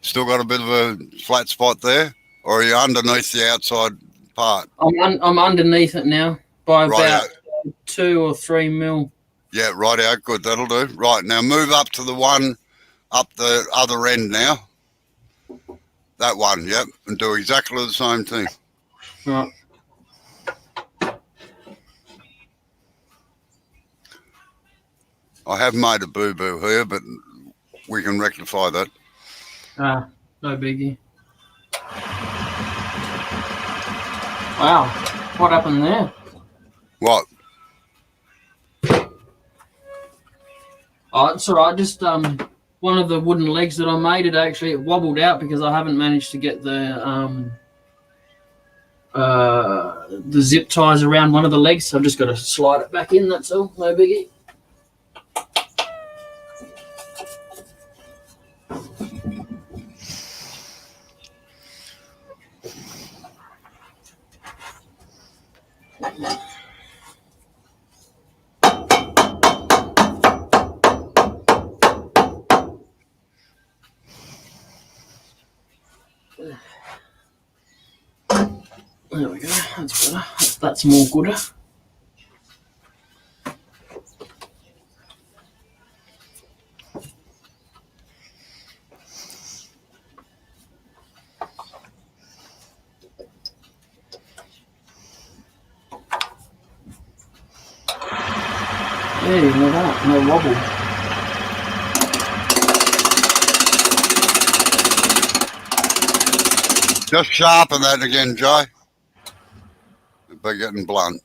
Still got a bit of a flat spot there? Or are you underneath the outside part? I'm underneath it now by Right about out. 2 or 3 mil. Yeah, right out. Good, that'll do. Right, now move up to the one up the other end now. That one, yep, and do exactly the same thing. Right. I have made a boo-boo here, but we can rectify that. No biggie. Wow. What happened there? What? Oh, it's all right. Just one of the wooden legs that I made, it wobbled out because I haven't managed to get the zip ties around one of the legs. So I've just got to slide it back in. That's all. No biggie. There we go. That's better. That's more gooder. Yeah, look at that. No wobble. Just sharpen that again, Joe. They're getting blunt.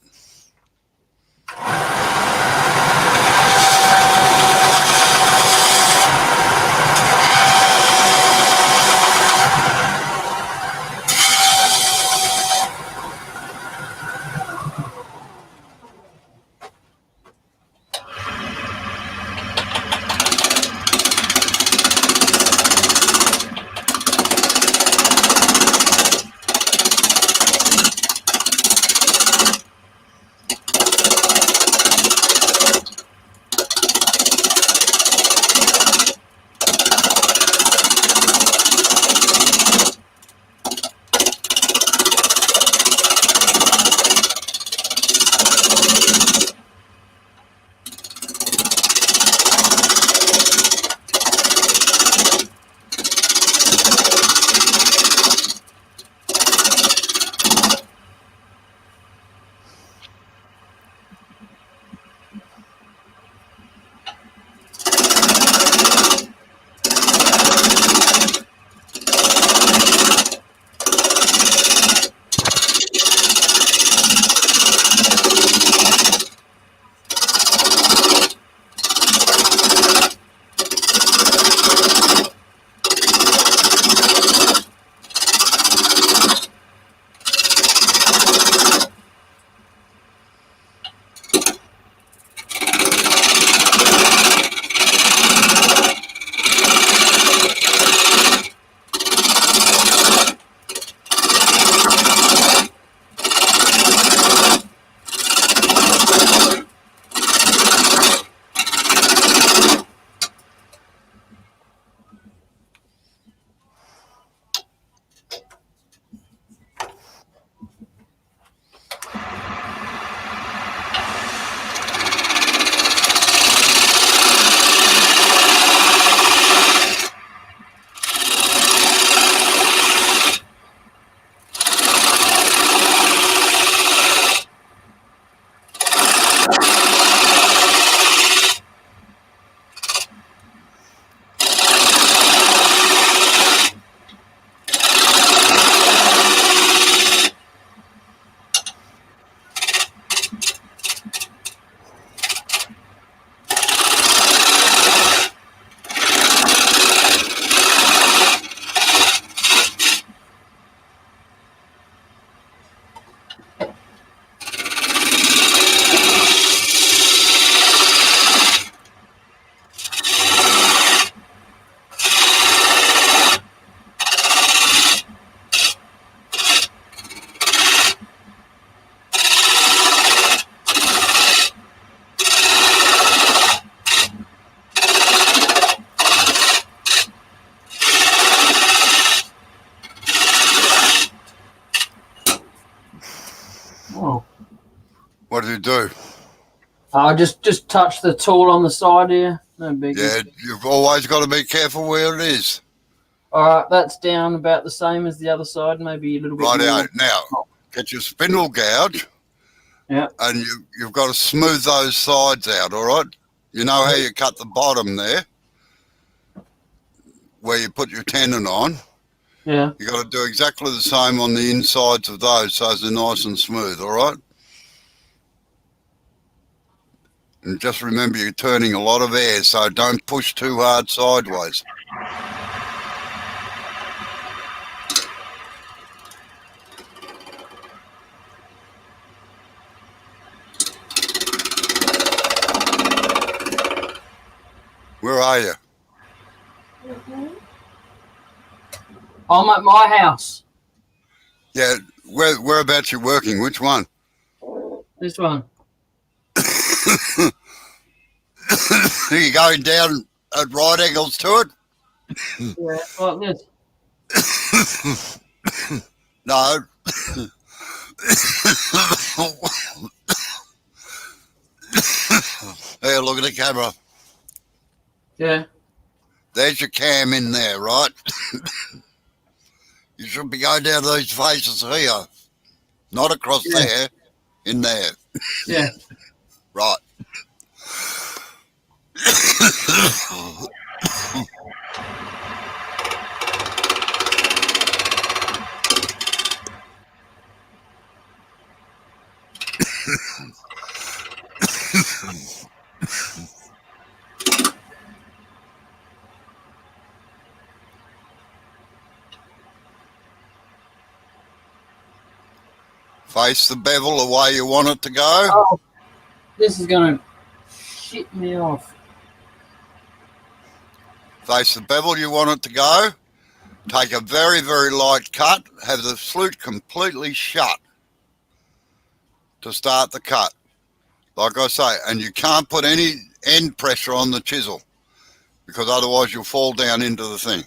Oh. What did you do? I just touch the tool on the side here. No biggie. Yeah, you've always got to be careful where it is. All right, that's down about the same as the other side, maybe a little bit Right more. out. Now, get your spindle gouge. Yeah. And you've got to smooth those sides out, all right? You know how you cut the bottom there, where you put your tendon on. Yeah. You got to do exactly the same on the insides of those so they're nice and smooth, all right? And just remember you're turning a lot of air, so don't push too hard sideways. Where are you? I'm at my house. Yeah, whereabouts you working? Which one? This one. Are you going down at right angles to it? Yeah, like this. No. Here, look at the camera. Yeah. There's your cam in there, right? You should be going down these faces here. Not across there, in there. Yeah. Right. Face the bevel the way you want it to go. Oh, this is going to shit me off. Face the bevel you want it to go. Take a very, very light cut. Have the flute completely shut to start the cut. Like I say, and you can't put any end pressure on the chisel because otherwise you'll fall down into the thing.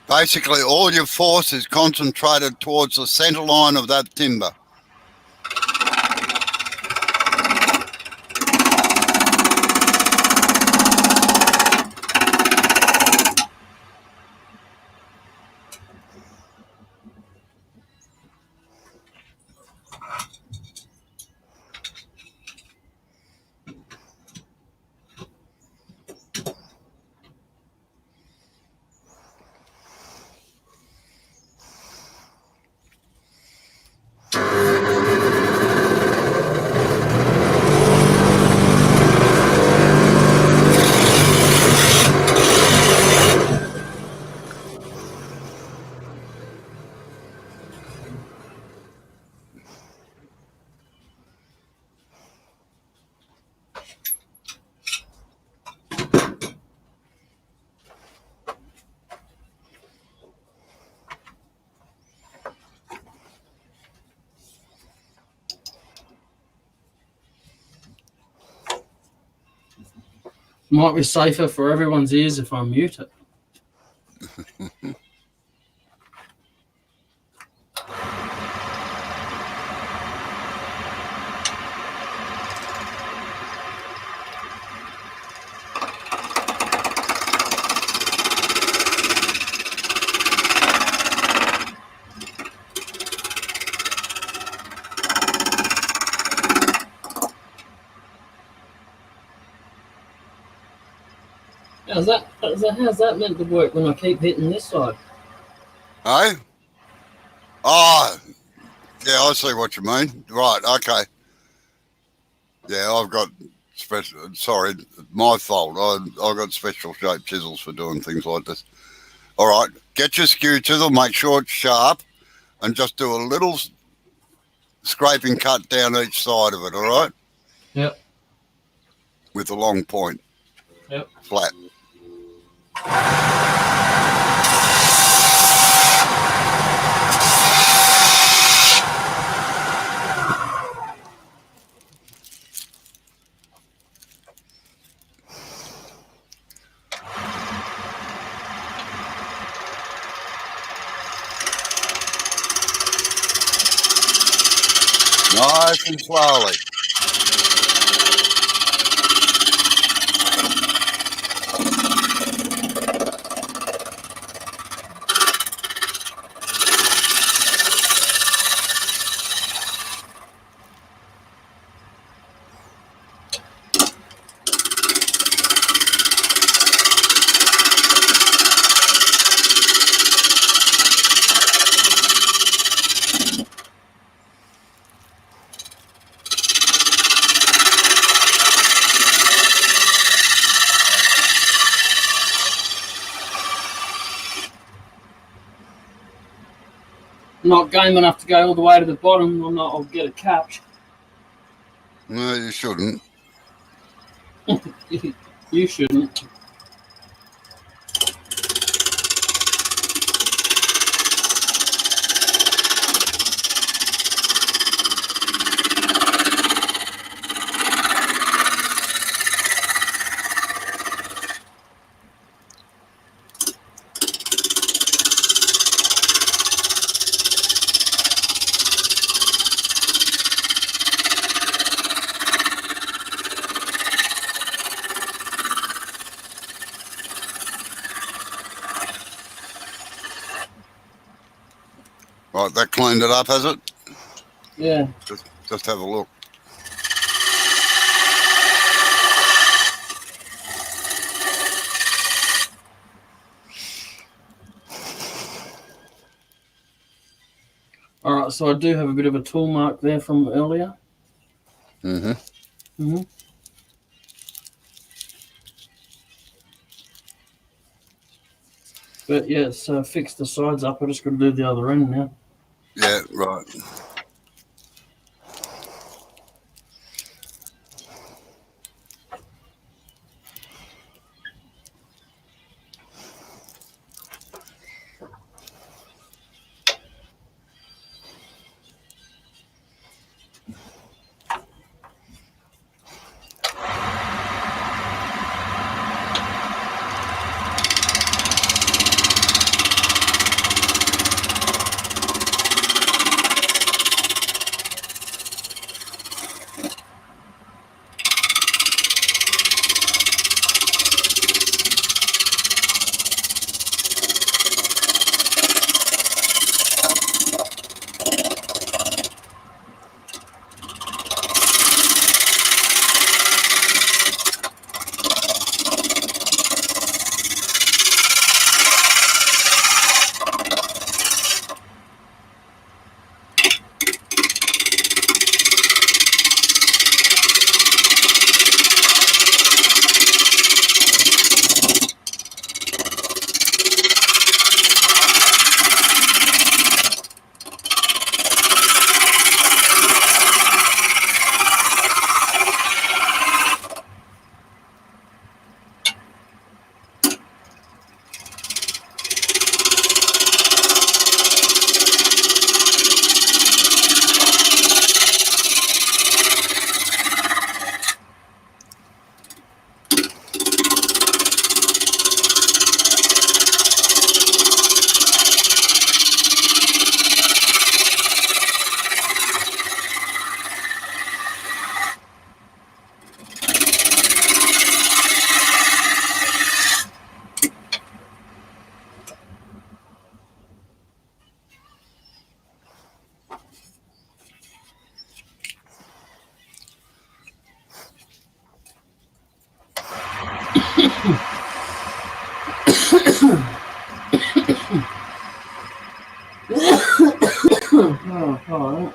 Basically, all your force is concentrated towards the center line of that timber. Might be safer for everyone's ears if I mute it. How's that meant to work when I keep hitting this side? Hey? Oh, yeah, I see what you mean. Right, okay. Yeah, I've got special, sorry, my fault. I've got special shaped chisels for doing things like this. All right, get your skew chisel, make sure it's sharp, and just do a little scraping cut down each side of it, all right? Yep. With a long point. Yep. Flat. Nice and slowly. Not game enough to go all the way to the bottom. I'll get a catch. No, you shouldn't. You shouldn't. Right, that cleaned it up, has it? Yeah. Just have a look. All right, so I do have a bit of a tool mark there from earlier. Mm-hmm. Mm-hmm. But yeah, it's fixed the sides up. I just got to do the other end now. Yeah, right. Oh, all right.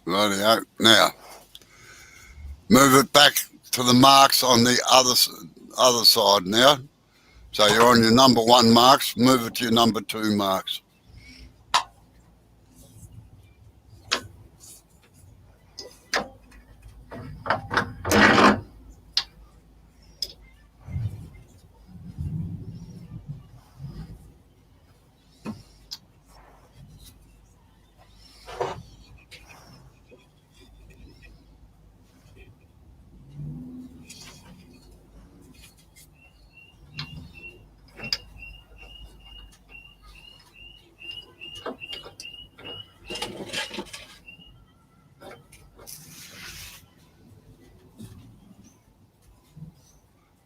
Rightio. Now, move it back to the marks on the other side now. So you're on your number 1 marks, move it to your number 2 marks.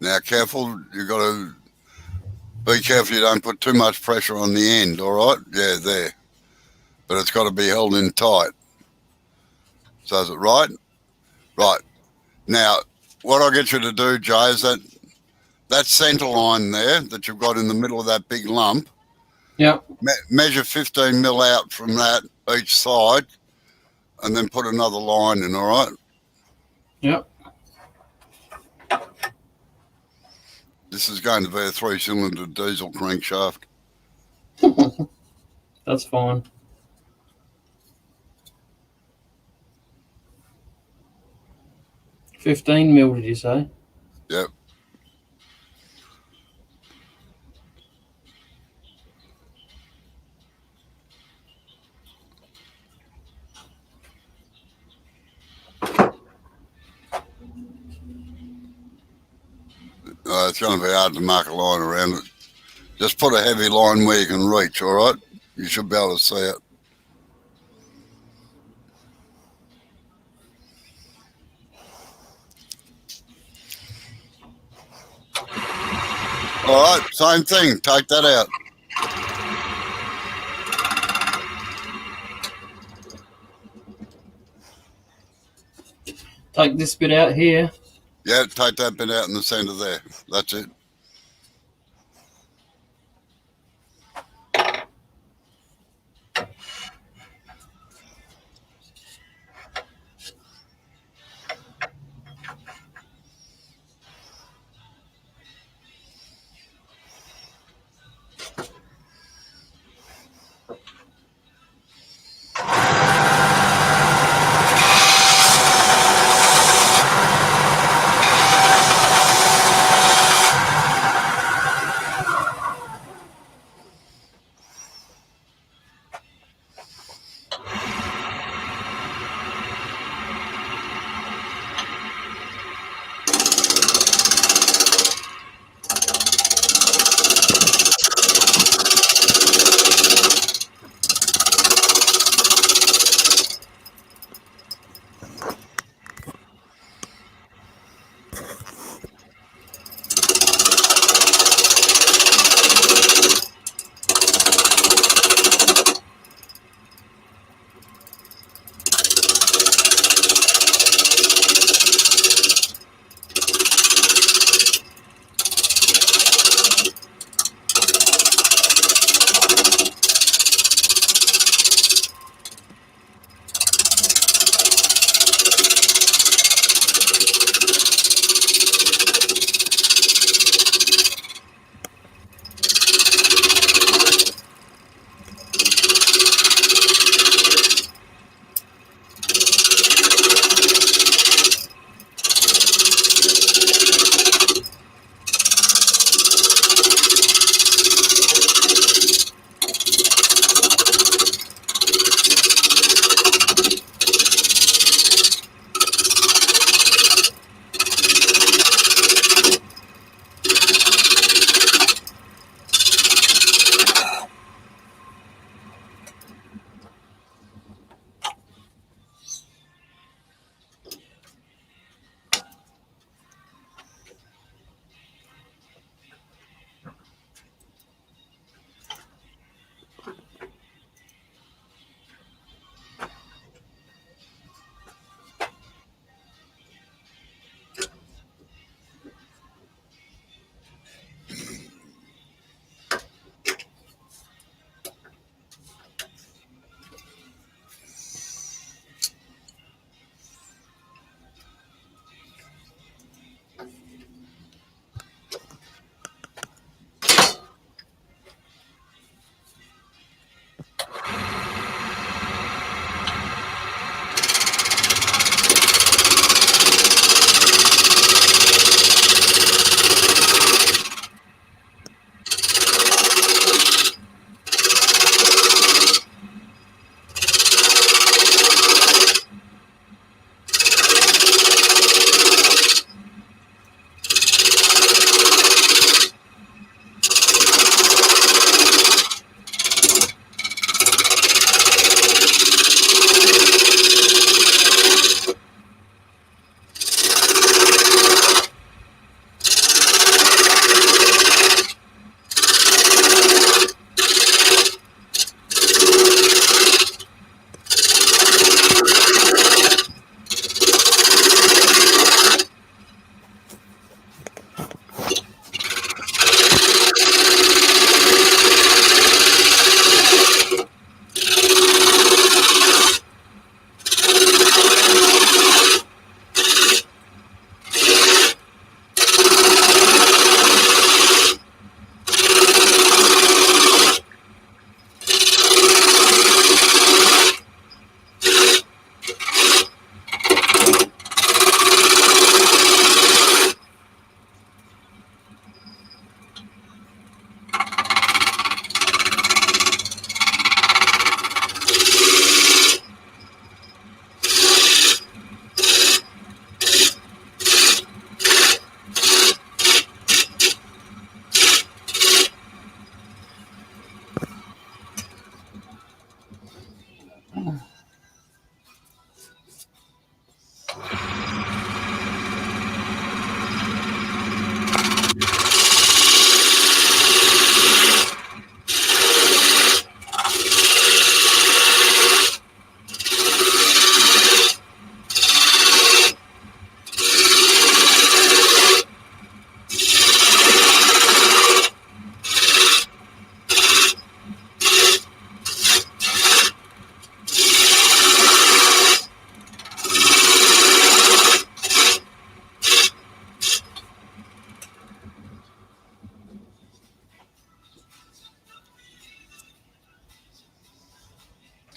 Now, careful, you've got to be careful you don't put too much pressure on the end, all right? Yeah, there. But it's got to be held in tight. So is it right? Right. Now, what I'll get you to do, Jay, is that centre line there that you've got in the middle of that big lump, Yep. measure 15 mil out from that each side and then put another line in, all right? Yep. This is going to be a 3-cylinder diesel crankshaft. That's fine. $15 did you say? Yep. It's going to be hard to mark a line around it. Just put a heavy line where you can reach, all right? You should be able to see it. All right, same thing. Take that out. Take this bit out here. Yeah, take that bit out in the centre there. That's it.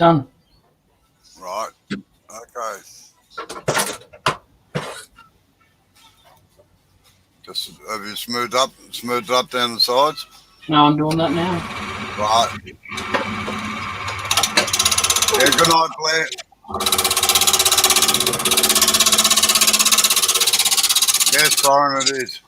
Done. Right. Okay. Just have you smoothed it up down the sides? No, I'm doing that now. Right. Yeah, good night, Blair. Yes, Byron, it is.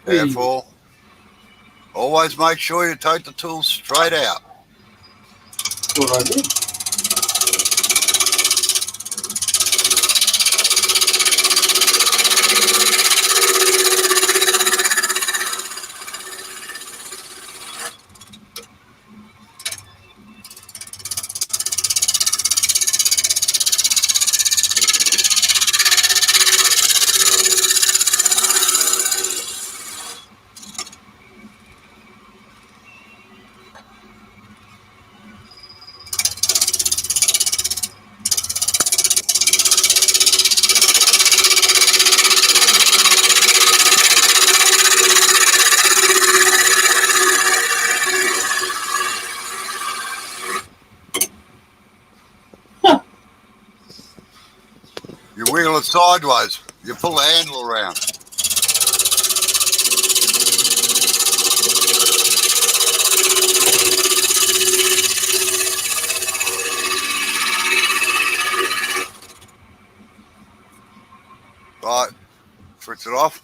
Careful. Always make sure you take the tools straight out. What I did. You wheel it sideways. You pull the handle around. Right. Switch it off.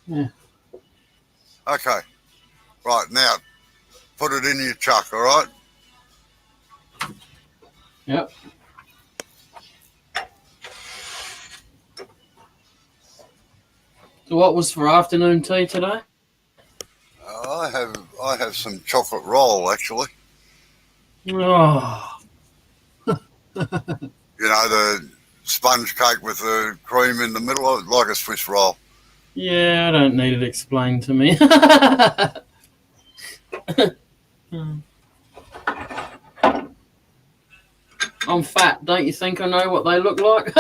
Yeah. Okay. Right, now put it in your chuck, all right? Yep. So what was for afternoon tea today? I have some chocolate roll actually. Oh. You know, the sponge cake with the cream in the middle of it, like a Swiss roll. Yeah, I don't need it explained to me. I'm fat. Don't you think I know what they look like?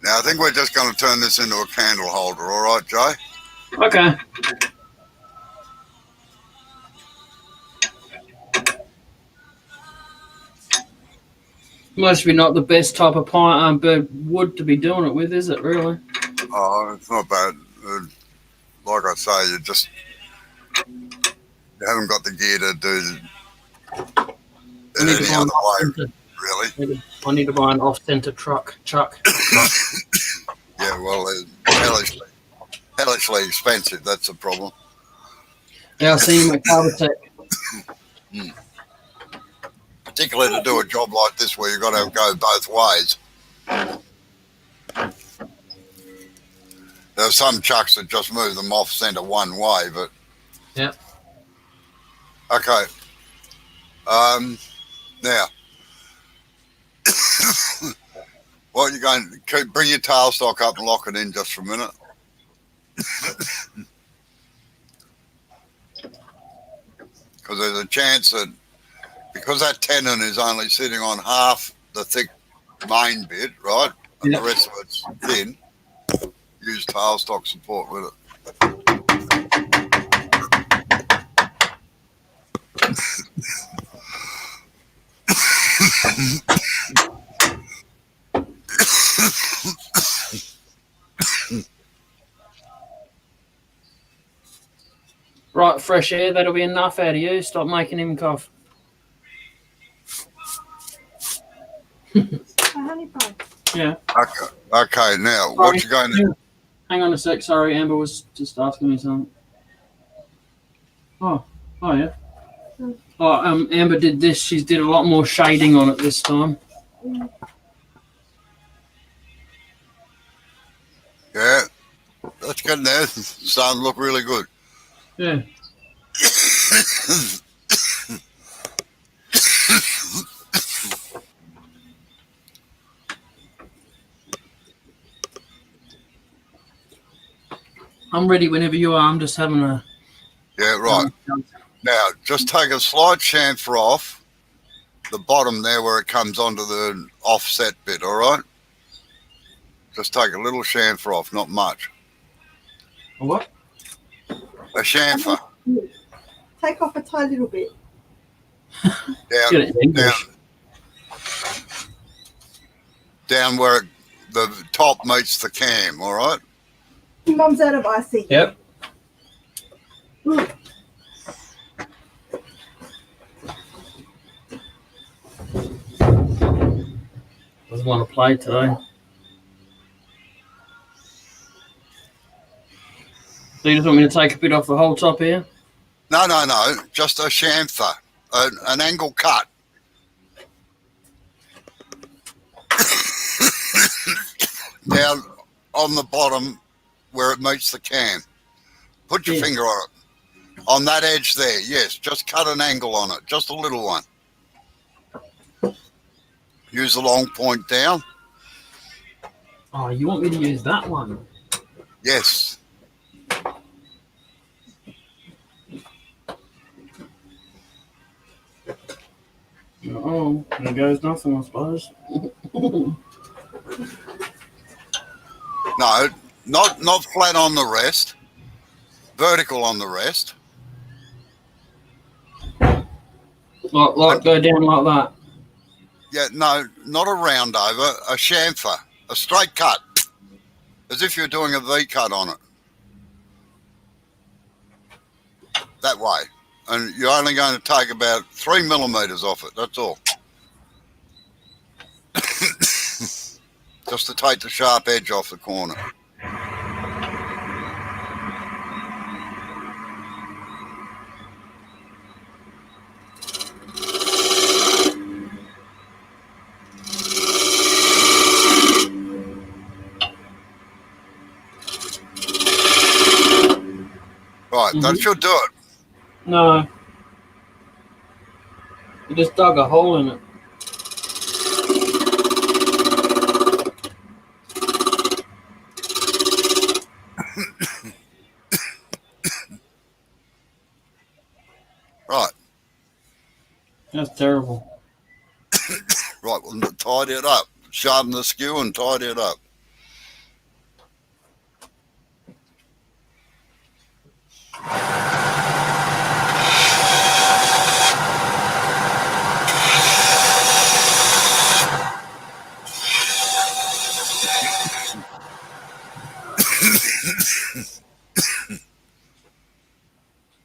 Now, I think we're just going to turn this into a candle holder, all right, Jay? Okay. Must be not the best type of wood to be doing it with, is it, really? Oh, it's not bad. Like I say, you haven't got the gear to do it any other way, really. I need to buy an off-center chuck. Yeah, well, hellishly expensive. That's the problem. Yeah, I seen him at Carbatech. Particularly to do a job like this where you've got to go both ways. There are some chucks that just move them off centre one way, but yeah. Okay. Now, what you're going to bring your tailstock up and lock it in just for a minute. Because there's a chance that because that tenon is only sitting on half the thick main bit, right, and the rest of it's thin, use tailstock support with it. Right, fresh air, that'll be enough out of you. Stop making him cough. Honey pie. Yeah. Okay, now, what you going to... Hang on a sec. Sorry, Amber was just asking me something. Oh yeah. Oh, Amber did this. She did a lot more shading on it this time. Yeah, that's getting there. It's starting to look really good. Yeah. I'm ready whenever you are. I'm just having a... Yeah, right. Now, just take a slight chamfer off the bottom there where it comes onto the offset bit, all right? Just take a little chamfer off, not much. A what? A chamfer. Take off a tiny little bit. Down where the top meets the cam, all right? Mum's out of icy. Yep. Doesn't want to play today. So you just want me to take a bit off the whole top here? No, just a chamfer, an angle cut. Down on the bottom where it meets the can. Put your finger on it. On that edge there, yes. Just cut an angle on it, just a little one. Use the long point down. Oh, you want me to use that one? Yes. Oh, there goes nothing, I suppose. No, not flat on the rest. Vertical on the rest. Like go down like that. Yeah, no, not a round over, a chamfer, a straight cut, as if you're doing a V cut on it. That way. And you're only going to take about 3 millimeters off it, that's all. Just to take the sharp edge off the corner. Right, that should do it. No. You just dug a hole in it. Right. That's terrible. Right, well, tidy it up. Sharpen the skew and tidy it up.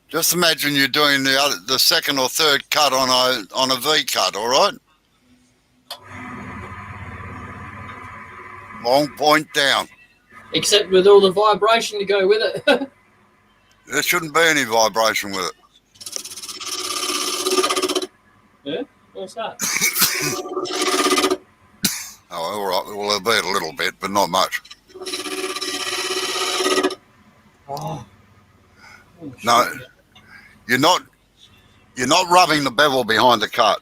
Just imagine you're doing the second or third cut on a V cut, all right? Long point down. Except with all the vibration to go with it. There shouldn't be any vibration with it. Yeah? What's that? Oh, all right. Well, there'll be a little bit, but not much. Oh. No, you're not rubbing the bevel behind the cut.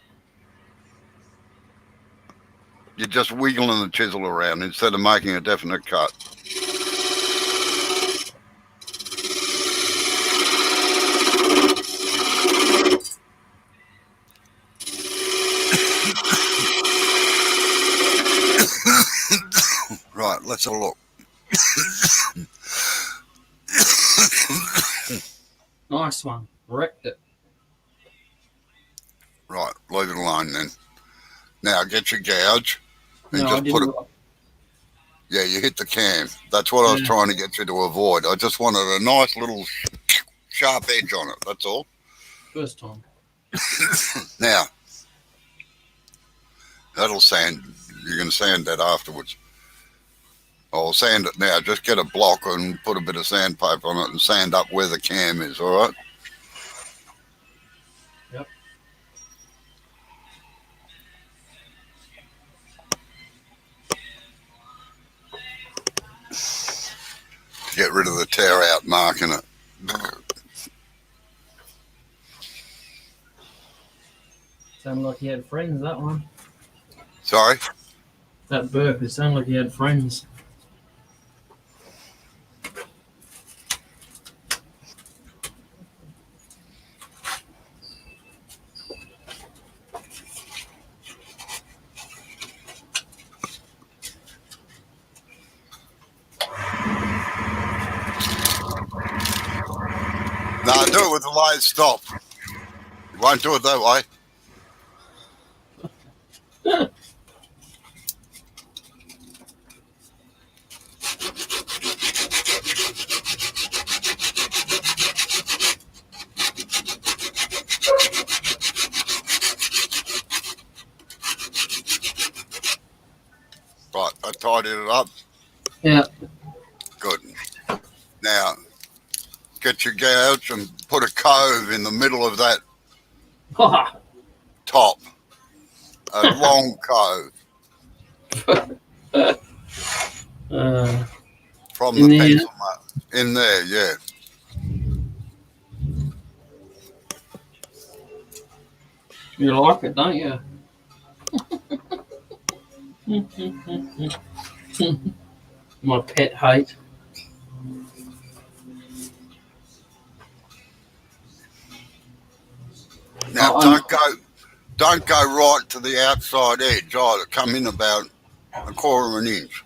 You're just wiggling the chisel around instead of making a definite cut. Right, let's have a look. Nice one. Wrecked it. Right, leave it alone then. Now get your gouge and No, I just put didn't. it. Yeah, you hit the cam. That's what I was Yeah. trying to get you to avoid. I just wanted a nice little sharp edge on it. That's all. First time. Now, that'll sand. You can sand that afterwards. I'll sand it now. Just get a block and put a bit of sandpaper on it and sand up where the cam is, all right? Yep. Get rid of the tear out mark in it. Sounded like he had friends, that one. Sorry? That burp, it sounded like he had friends. No, do it with the lathe stop. You won't do it that way. Right, I tidied it up. Yeah. Good. Now, get your gouge and put a cove in the middle of that top. A long cove from In the there? pencil mark. In there, yeah. You like it, don't you? My pet hate. Now, Oh, don't go right to the outside edge either. Come in about a quarter of an inch.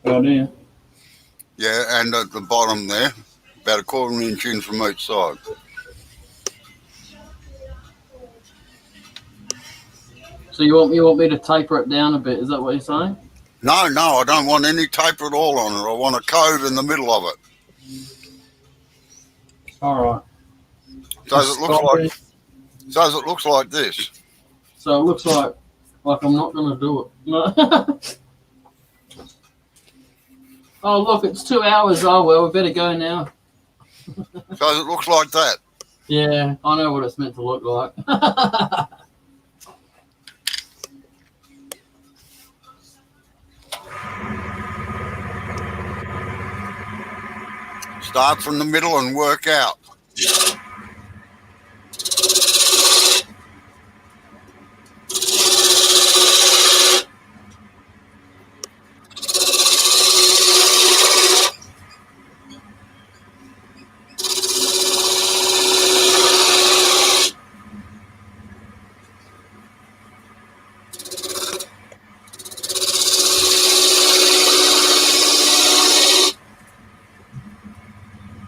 God, yeah. Yeah, and at the bottom there, about a quarter of an inch in from each side. So you want me to taper it down a bit? Is that what you're saying? No, I don't want any taper at all on it. I want a cove in the middle of it. All right. So it looks like this. So it looks like I'm not going to do it. No. Oh, look, it's 2 hours. Oh, well, we better go now. So it looks like that. Yeah, I know what it's meant to look like. Start from the middle and work out.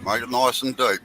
Make it nice and deep.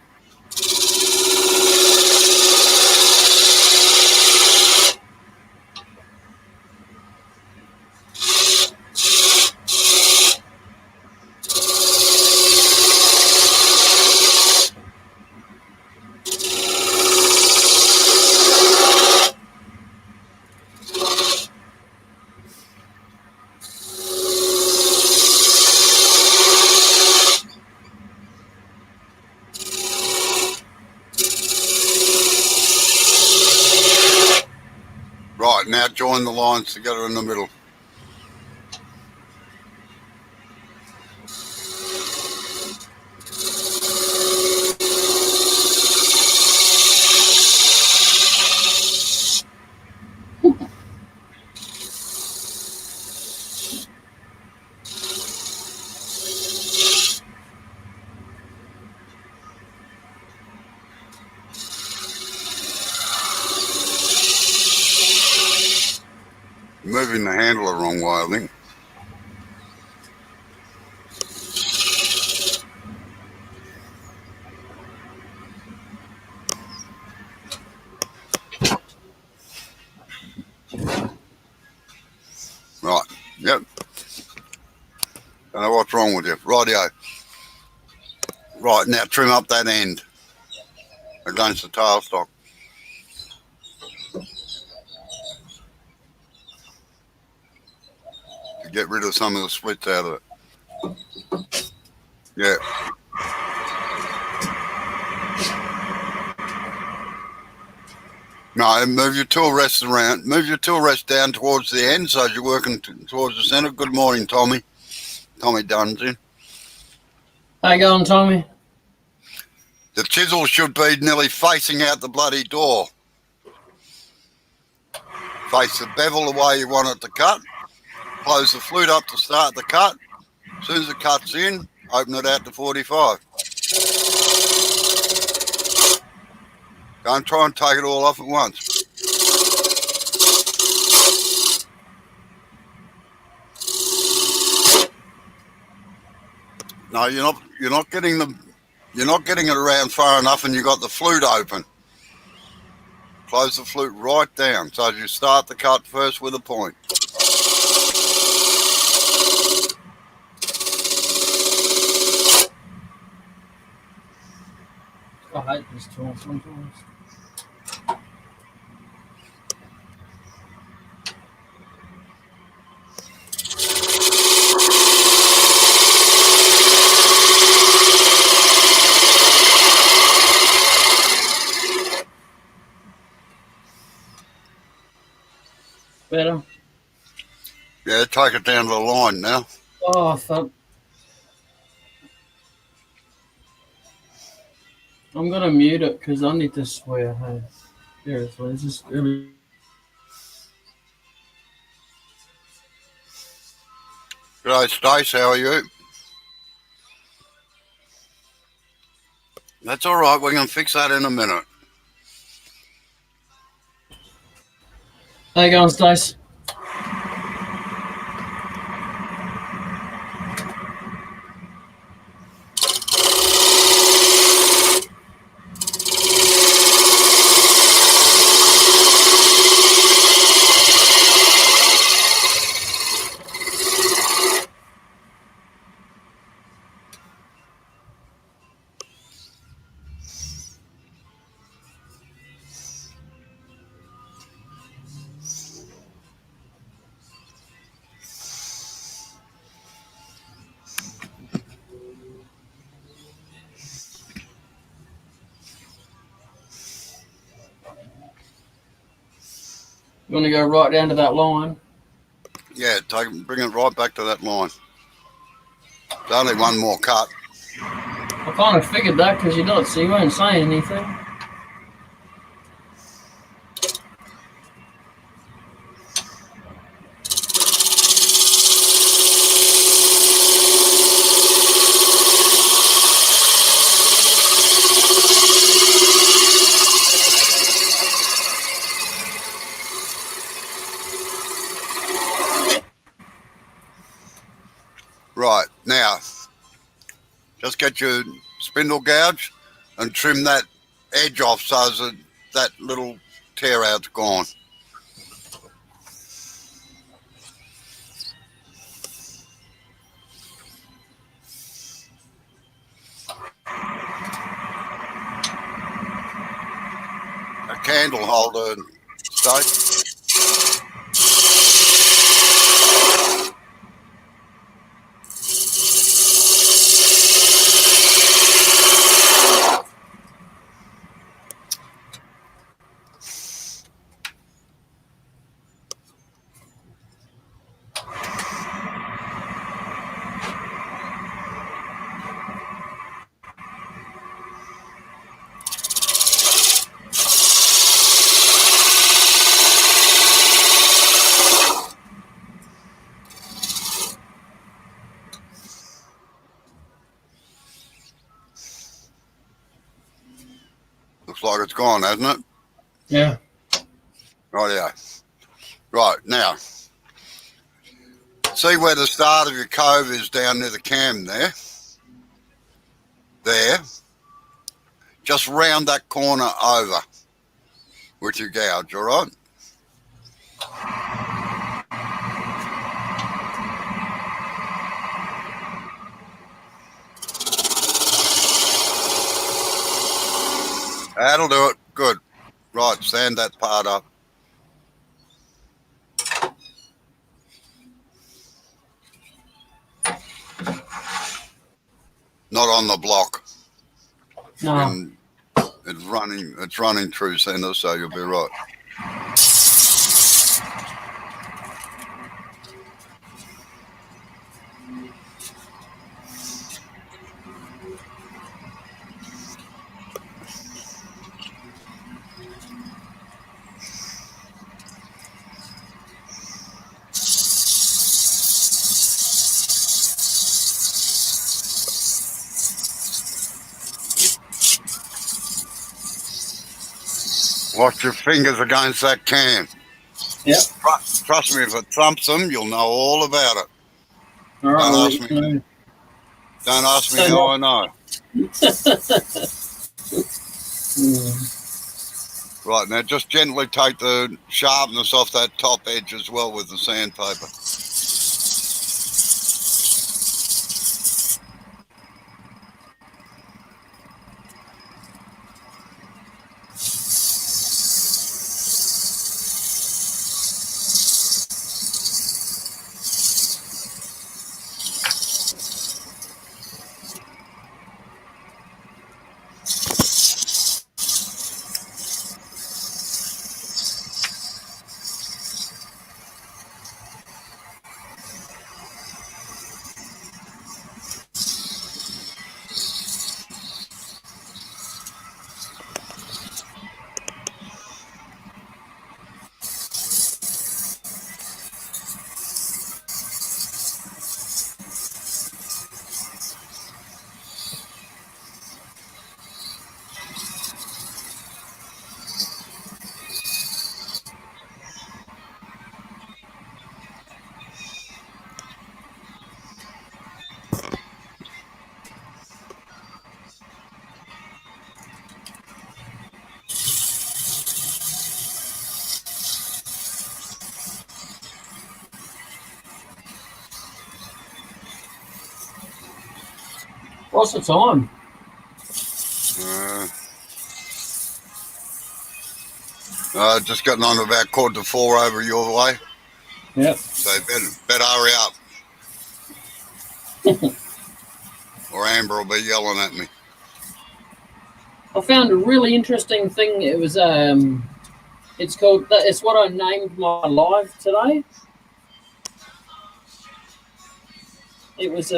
Right, now join the lines together in the middle. Moving the handle the wrong way, I think. Yep. Don't know what's wrong with you. Rightio. Right, now trim up that end against the tailstock. To get rid of some of the splits out of it. Yeah. No, move your tool rest around. Move your tool rest down towards the end so you're working towards the centre. Good morning, Tommy. Tommy Dunsey. How you going, Tommy? The chisel should be nearly facing out the bloody door. Face the bevel the way you want it to cut. Close the flute up to start the cut. As soon as it cuts in, open it out to 45. Don't try and take it all off at once. No, you're not getting it around far enough, and you got the flute open. Close the flute right down so you start the cut first with a point. I hate this tool sometimes. Better? Yeah, take it down to the line now. Oh, fuck. I'm going to mute it because I need to swear. Hey, seriously, it's just really... G'day, Stace, how are you? That's all right, we're going to fix that in a minute. How you going, Stace? You want to go right down to that line? Yeah, bring it right back to that line. There's only one more cut. I kind of figured that because you weren't saying anything. Right, now, just get your spindle gouge and trim that edge off so that little tear out's gone. A candle holder, Steve. Looks like it's gone, hasn't it? Yeah. Right, yeah. Right, now, see where the start of your cove is down near the cam there? There. Just round that corner over with your gouge, all right? That'll do it. Good. Right, stand that part up. Not on the block. No. And it's running through center, so you'll be right. Watch your fingers against that can. Yep. Trust me, if it thumps them, you'll know all about it. All right. Don't ask me how I know. Right, now just gently take the sharpness off that top edge as well with the sandpaper. What's the time? Just getting on to about 3:45 over your way. Yep. So better hurry up. Or Amber will be yelling at me. I found a really interesting thing. It was it's called. It's what I named my live today. It was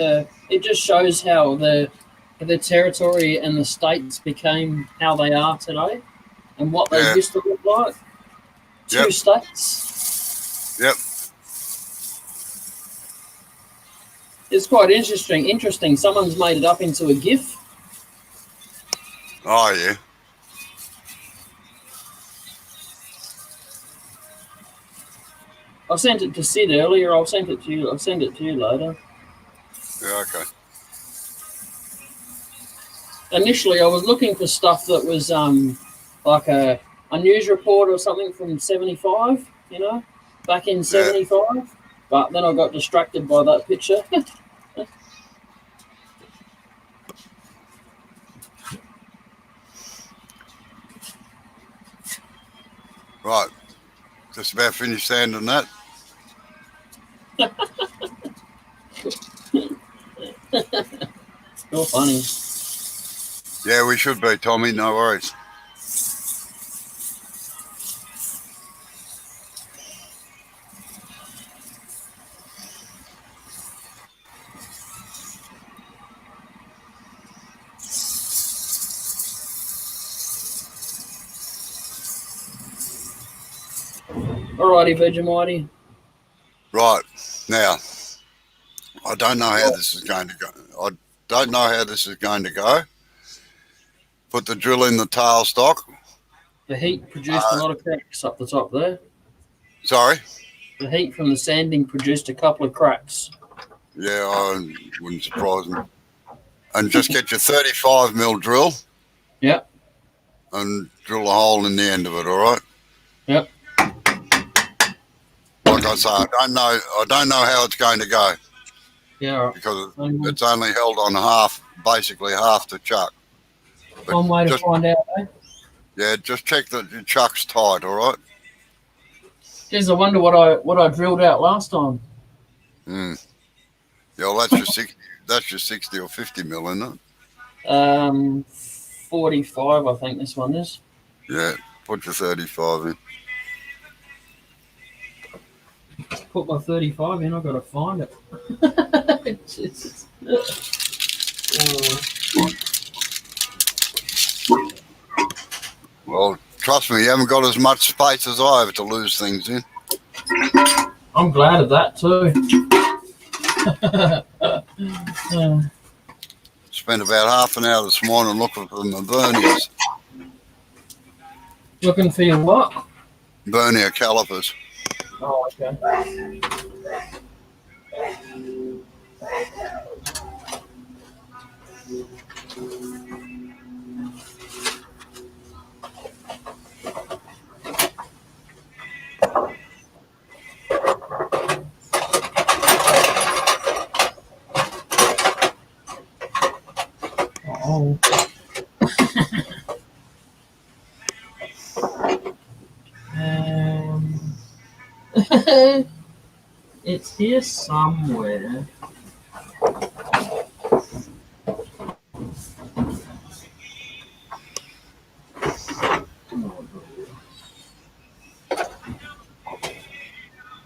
It just shows how the territory and the states became how they are today, and what they used to look like. Two states. Yep. It's quite interesting. Someone's made it up into a GIF. Oh yeah. I sent it to Sid earlier. I'll send it to you. I'll send it to you later. Yeah, okay. Initially, I was looking for stuff that was like a news report or something from 75, back in 75. But then I got distracted by that picture. Right. Just about finished sanding that. You're funny. Yeah, we should be, Tommy. No worries. Alrighty, Vegemite. Right. Now, I don't know how this is going to go. Put the drill in the tailstock. The heat produced a lot of cracks up the top there. Sorry? The heat from the sanding produced a couple of cracks. Yeah, wouldn't surprise me. And just get your 35 mil drill. Yep. And drill a hole in the end of it, all right? Yep. Like I say, I don't know how it's going to go. Yeah. Right. Because it's only held on basically half the chuck. One way to find out, eh? Yeah, just check that your chuck's tight, all right? Geez, I wonder what I drilled out last time. Yeah, well, that's your 60. That's your 60 or 50 mil, isn't it? 45, I think this one is. Yeah, put your 35 in. Put my 35 in. I've got to find it. Jesus. Well, trust me, you haven't got as much space as I have to lose things in. I'm glad of that too. Spent about half an hour this morning looking for my verniers. Looking for your what? Vernier calipers. Oh, okay. Oh. It's here somewhere.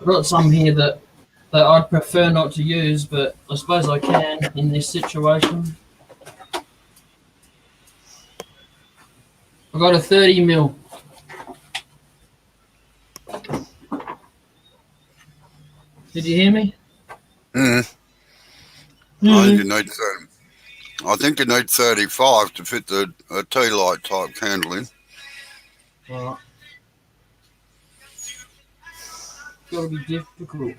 I've got some here that I'd prefer not to use, but I suppose I can in this situation. I've got a 30 mil. Did you hear me? I think you need 35 to fit the tea light type candle in. Right. It's got to be difficult.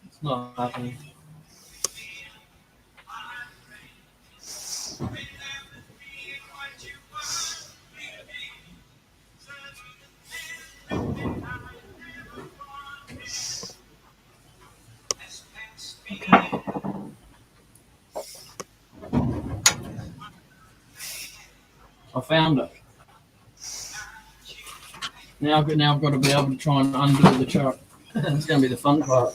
It's not happening. I found it. Now I've got to be able to try and undo the chart. It's going to be the fun part.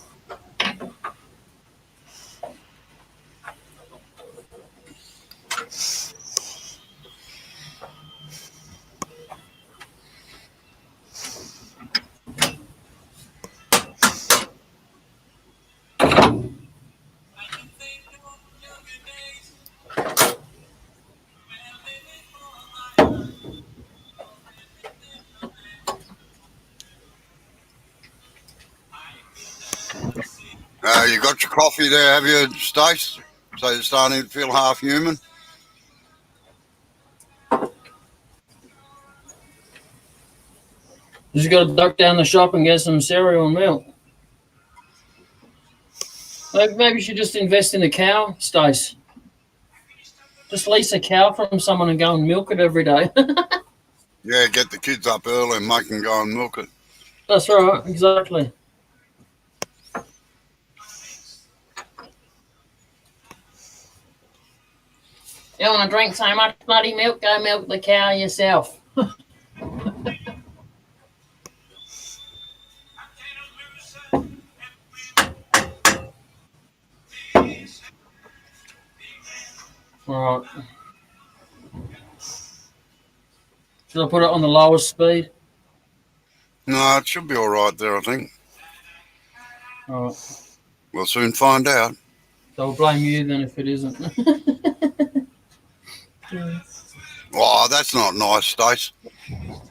You got your coffee there, have you, Stace? So you're starting to feel half human? Just got to duck down the shop and get some cereal and milk. Maybe you should just invest in a cow, Stace. Just lease a cow from someone and go and milk it every day. Yeah, get the kids up early and make them go and milk it. That's right, exactly. You want to drink so much bloody milk? Go milk the cow yourself. All right. Should I put it on the lowest speed? No, it should be all right there, I think. All right. We'll soon find out. So I'll blame you then if it isn't. Oh, that's not nice, Stace.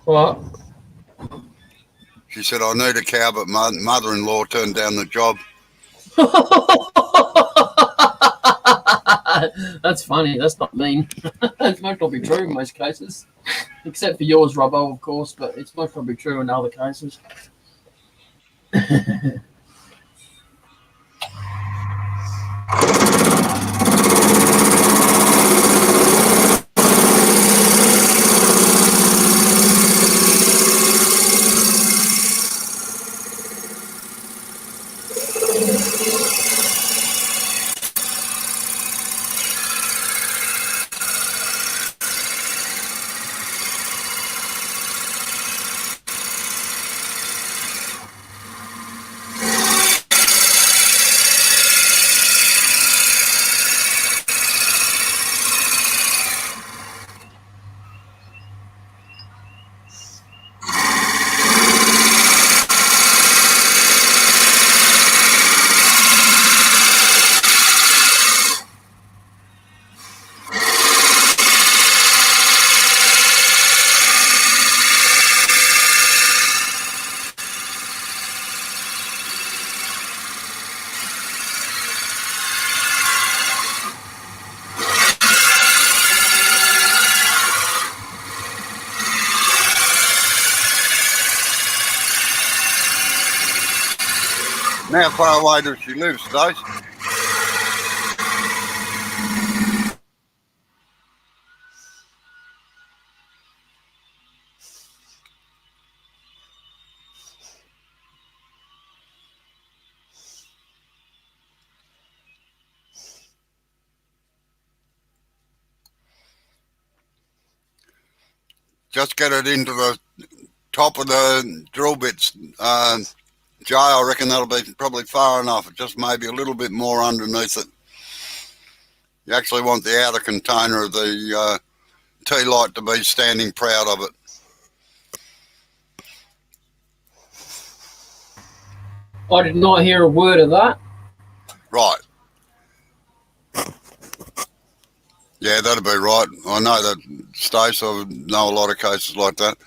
What? She said, I need a cow, but my mother-in-law turned down the job. That's funny. That's not mean. It might not be true in most cases. Except for yours, Robbo, of course, but it's most probably true in other cases. How far away does she live, Stace? Just get it into the top of the drill bits. Jay, I reckon that'll be probably far enough. Just maybe a little bit more underneath it. You actually want the outer container of the tea light to be standing proud of it. I did not hear a word of that. Right. Yeah, that'd be right. I know that, Stace. I know a lot of cases like that.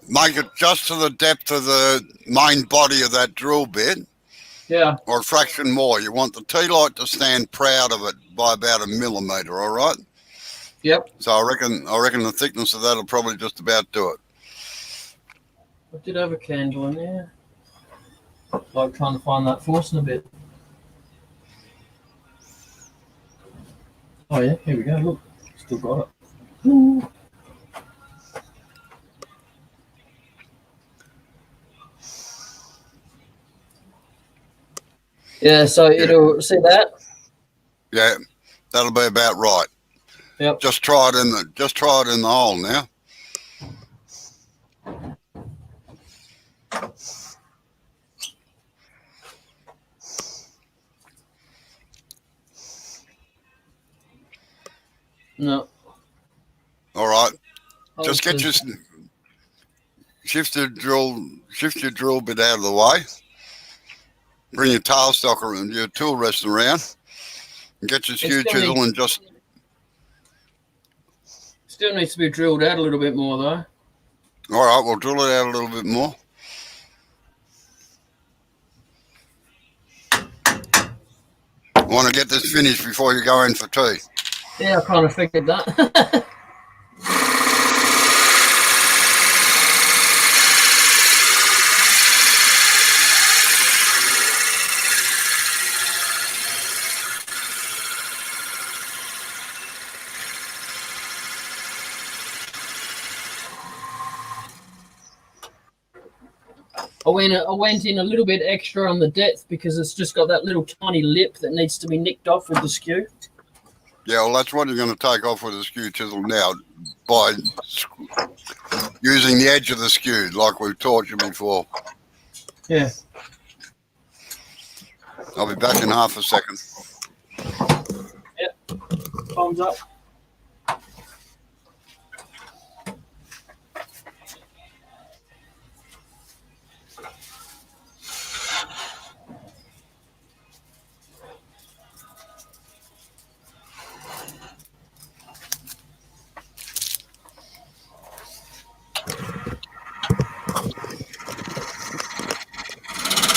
Make it just to the depth of the main body of that drill bit. Yeah. Or a fraction more. You want the tea light to stand proud of it by about 1 millimetre, all right? Yep. So I reckon the thickness of that'll probably just about do it. I did have a candle in there. Like trying to find that forcing a bit. Oh yeah, here we go. Look, still got it. Ooh. Yeah, so it'll see that. Yeah, that'll be about right. Yep. Just try it in the hole now. No. All right. Oh, Just get your shift your drill bit out of the way. Bring your tailstock around, your tool rest around, and get your skew chisel and just. Still needs to be drilled out a little bit more though. All right, we'll drill it out a little bit more. I want to get this finished before you go in for tea. Yeah, I kind of figured that. I went in a little bit extra on the depth because it's just got that little tiny lip that needs to be nicked off with the skew. Yeah, well, that's what you're going to take off with the skew chisel now by using the edge of the skew like we've taught you before. Yeah. I'll be back in half a second. Yep. Thumbs up.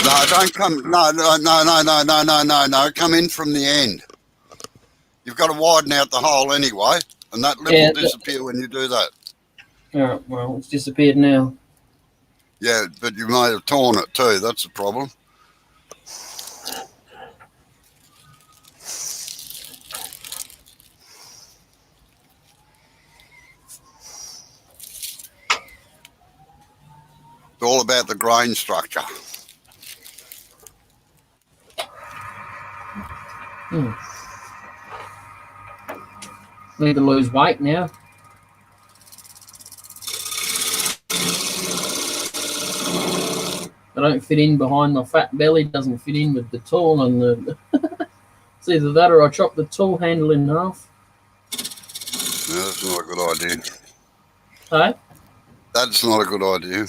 No, don't come. No. Come in from the end. You've got to widen out the hole anyway, and that lip will disappear when you do that. All right, well, it's disappeared now. Yeah, but you may have torn it too. That's the problem. It's all about the grain structure. Need to lose weight now. I don't fit in behind my fat belly, doesn't fit in with the tool and the it's either that or I chop the tool handle in half. No, that's not a good idea. Hey? That's not a good idea.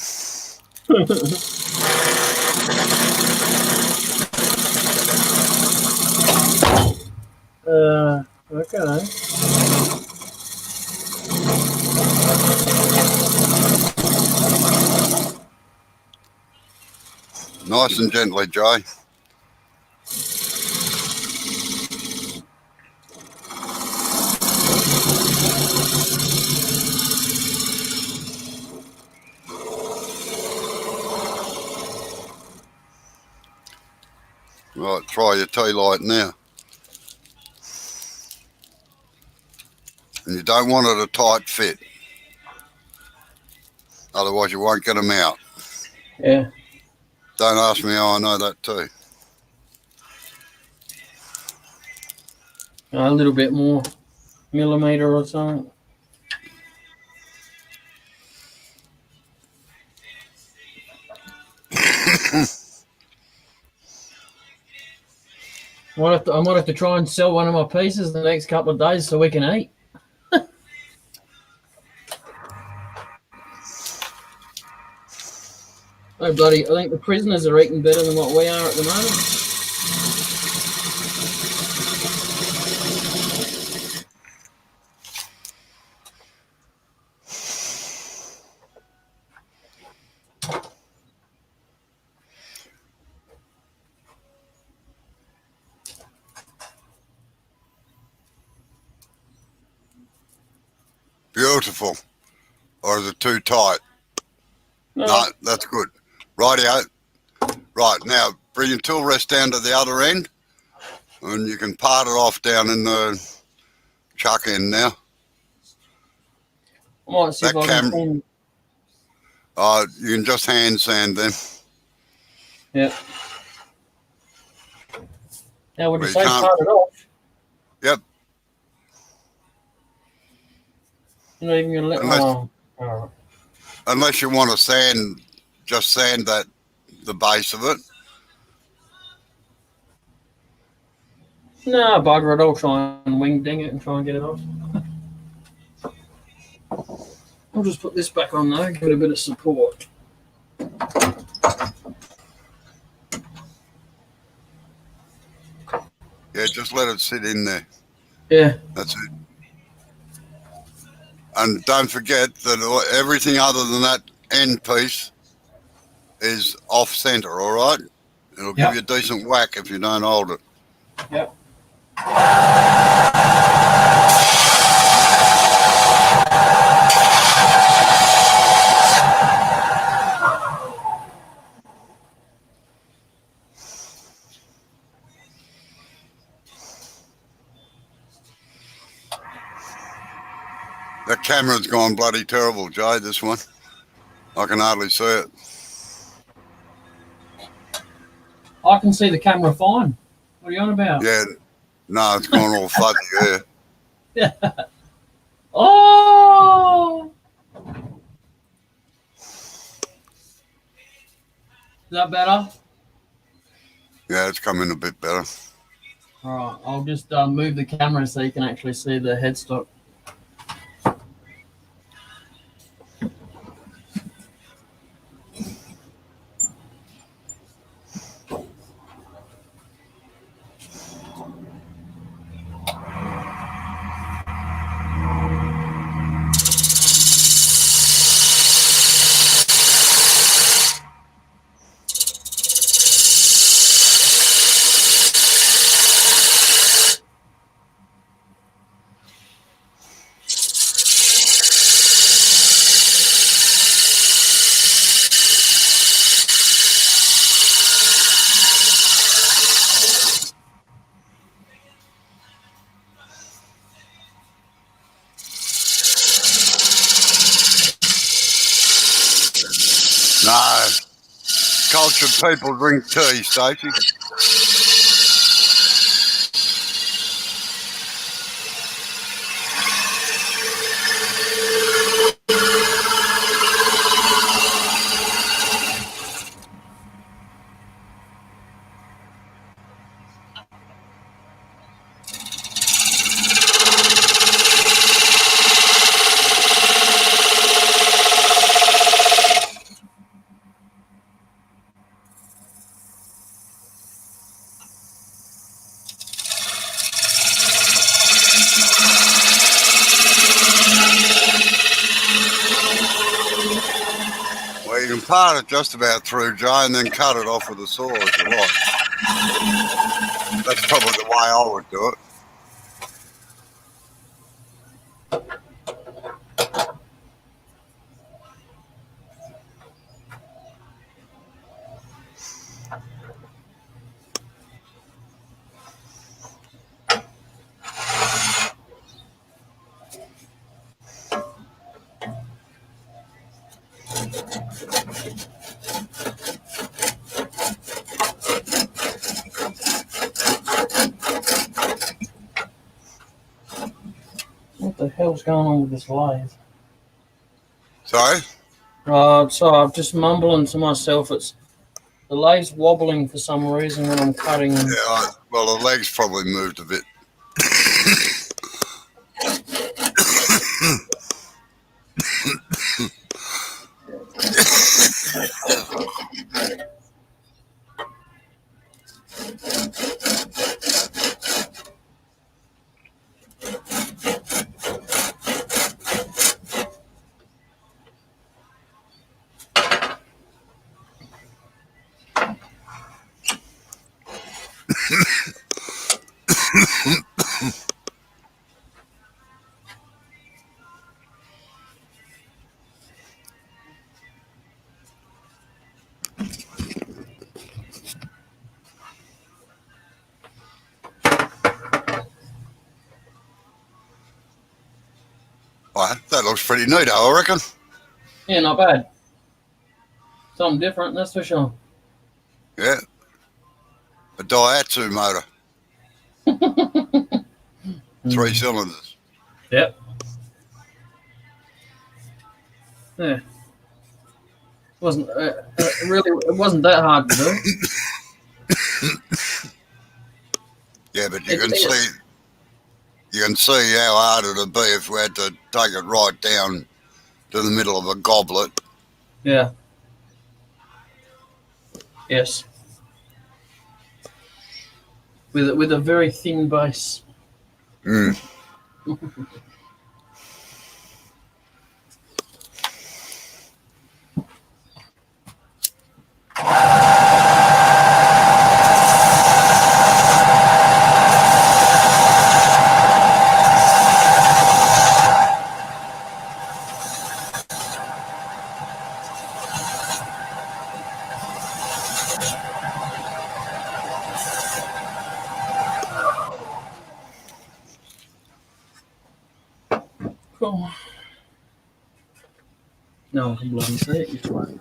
Okay. Nice and gently, Jay. Right, try your tea light now. And you don't want it a tight fit. Otherwise you won't get them out. Yeah. Don't ask me how I know that too. A little bit more, millimetre or something. I might have to try and sell one of my pieces the next couple of days so we can eat. Oh, bloody, I think the prisoners are eating better than what we are at the moment. Beautiful. Or is it too tight? No, That's good. Rightio. Right, now bring your tool rest down to the other end and you can part it off down in the chuck end now. I might see if I can send. You can just hand sand them. Yeah. Now, would you Well, you say can't- part it off? Yep. You're not even going to let Unless- all right. Unless you want to sand that, the base of it. No, bugger it. I'll try and wing ding it and try and get it off. I'll just put this back on though, give it a bit of support. Yeah, just let it sit in there. Yeah. That's it. And don't forget that everything other than that end piece is off center, all right? It'll give you a decent whack if you don't hold it. Yep. That camera's gone bloody terrible, Jay, this one. I can hardly see it. I can see the camera fine. What are you on about? Yeah, no, it's gone all fuzzy, yeah. Oh! Is that better? Yeah, it's coming a bit better. All right, I'll just move the camera so you can actually see the headstock. No, cultured people drink tea, Stacey. Well, you can part it just about through, Jay, and then cut it off with a saw if you like. That's probably the way I would do it. What the hell's going on with this lathe? Sorry? So I'm just mumbling to myself. It's the lathe's wobbling for some reason when I'm cutting. Yeah, well, the legs probably moved a bit. Right, that looks pretty neat, I reckon. Yeah, not bad. Something different, that's for sure. Yeah. A Daihatsu motor. 3 cylinders. Yep. Yeah. Wasn't it wasn't that hard to do. Yeah, but you can see how hard it'd be if we had to take it right down to the middle of a goblet. Yeah. Yes. With a very thin base. Mm. Cool. No, I can bloody see it. You twat.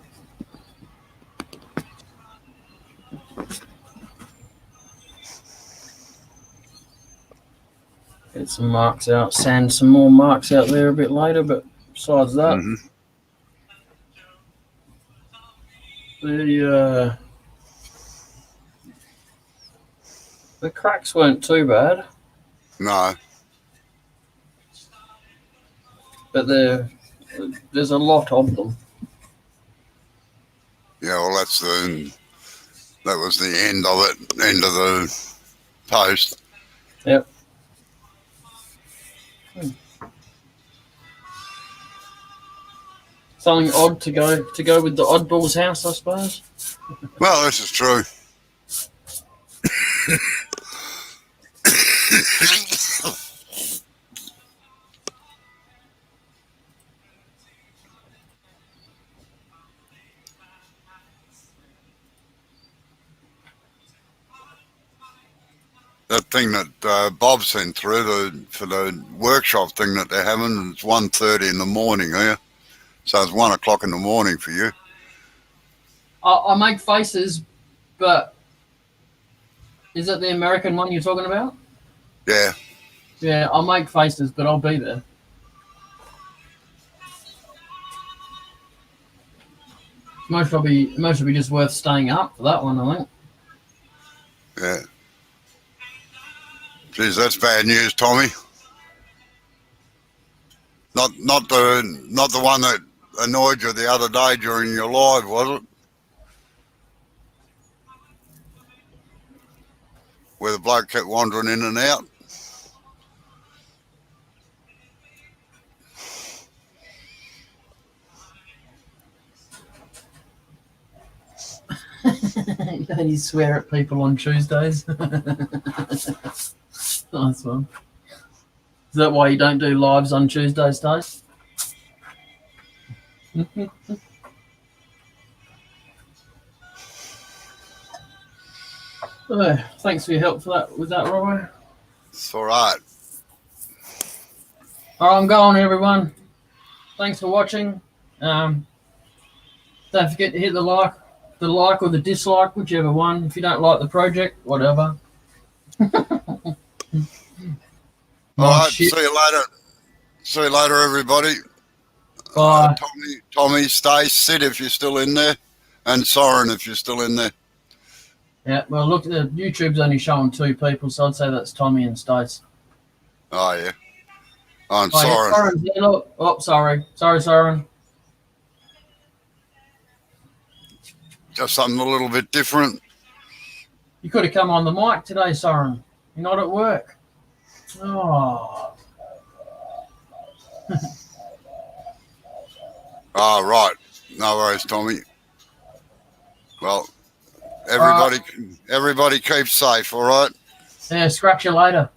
Get some marks out, sand some more marks out there a bit later, but besides that, the cracks weren't too bad, No. but there's a lot of them. Yeah, well, that was the end of it, end of the post. Yep. Something odd to go with the oddball's house, I suppose. Well, this is true. That thing that Bob sent through for the workshop thing that they're having, it's 1:30 in the morning here. So it's 1 o'clock in the morning for you. I make faces, but is that the American one you're talking about? Yeah. Yeah, I'll make faces, but I'll be there. Most will be just worth staying up for that one, I think. Yeah. Geez, that's bad news, Tommy. Not the one that annoyed you the other day during your live, was it? Where the bloke kept wandering in and out. You swear at people on Tuesdays. Nice one. Is that why you don't do lives on Tuesdays, Dave? Thanks for your help with that, Robbo. It's all right. All right, I'm going, everyone. Thanks for watching. Don't forget to hit the like or the dislike, whichever one. If you don't like the project, whatever. All right, shit. see you later. See you later, everybody. Bye. Tommy, stay. Sid, if you're still in there, and Soren, if you're still in there. Yeah, well, look, the YouTube's only showing 2 people, so I'd say that's Tommy and Stace. Oh yeah. Oh, and Oh, yeah, Soren. Soren's there, look. Oh, sorry, Soren. Just something a little bit different. You could have come on the mic today, Soren. You're not at work. Oh. Oh, right. No worries, Tommy. Well, everybody keep safe, all right? Yeah, scratch you later.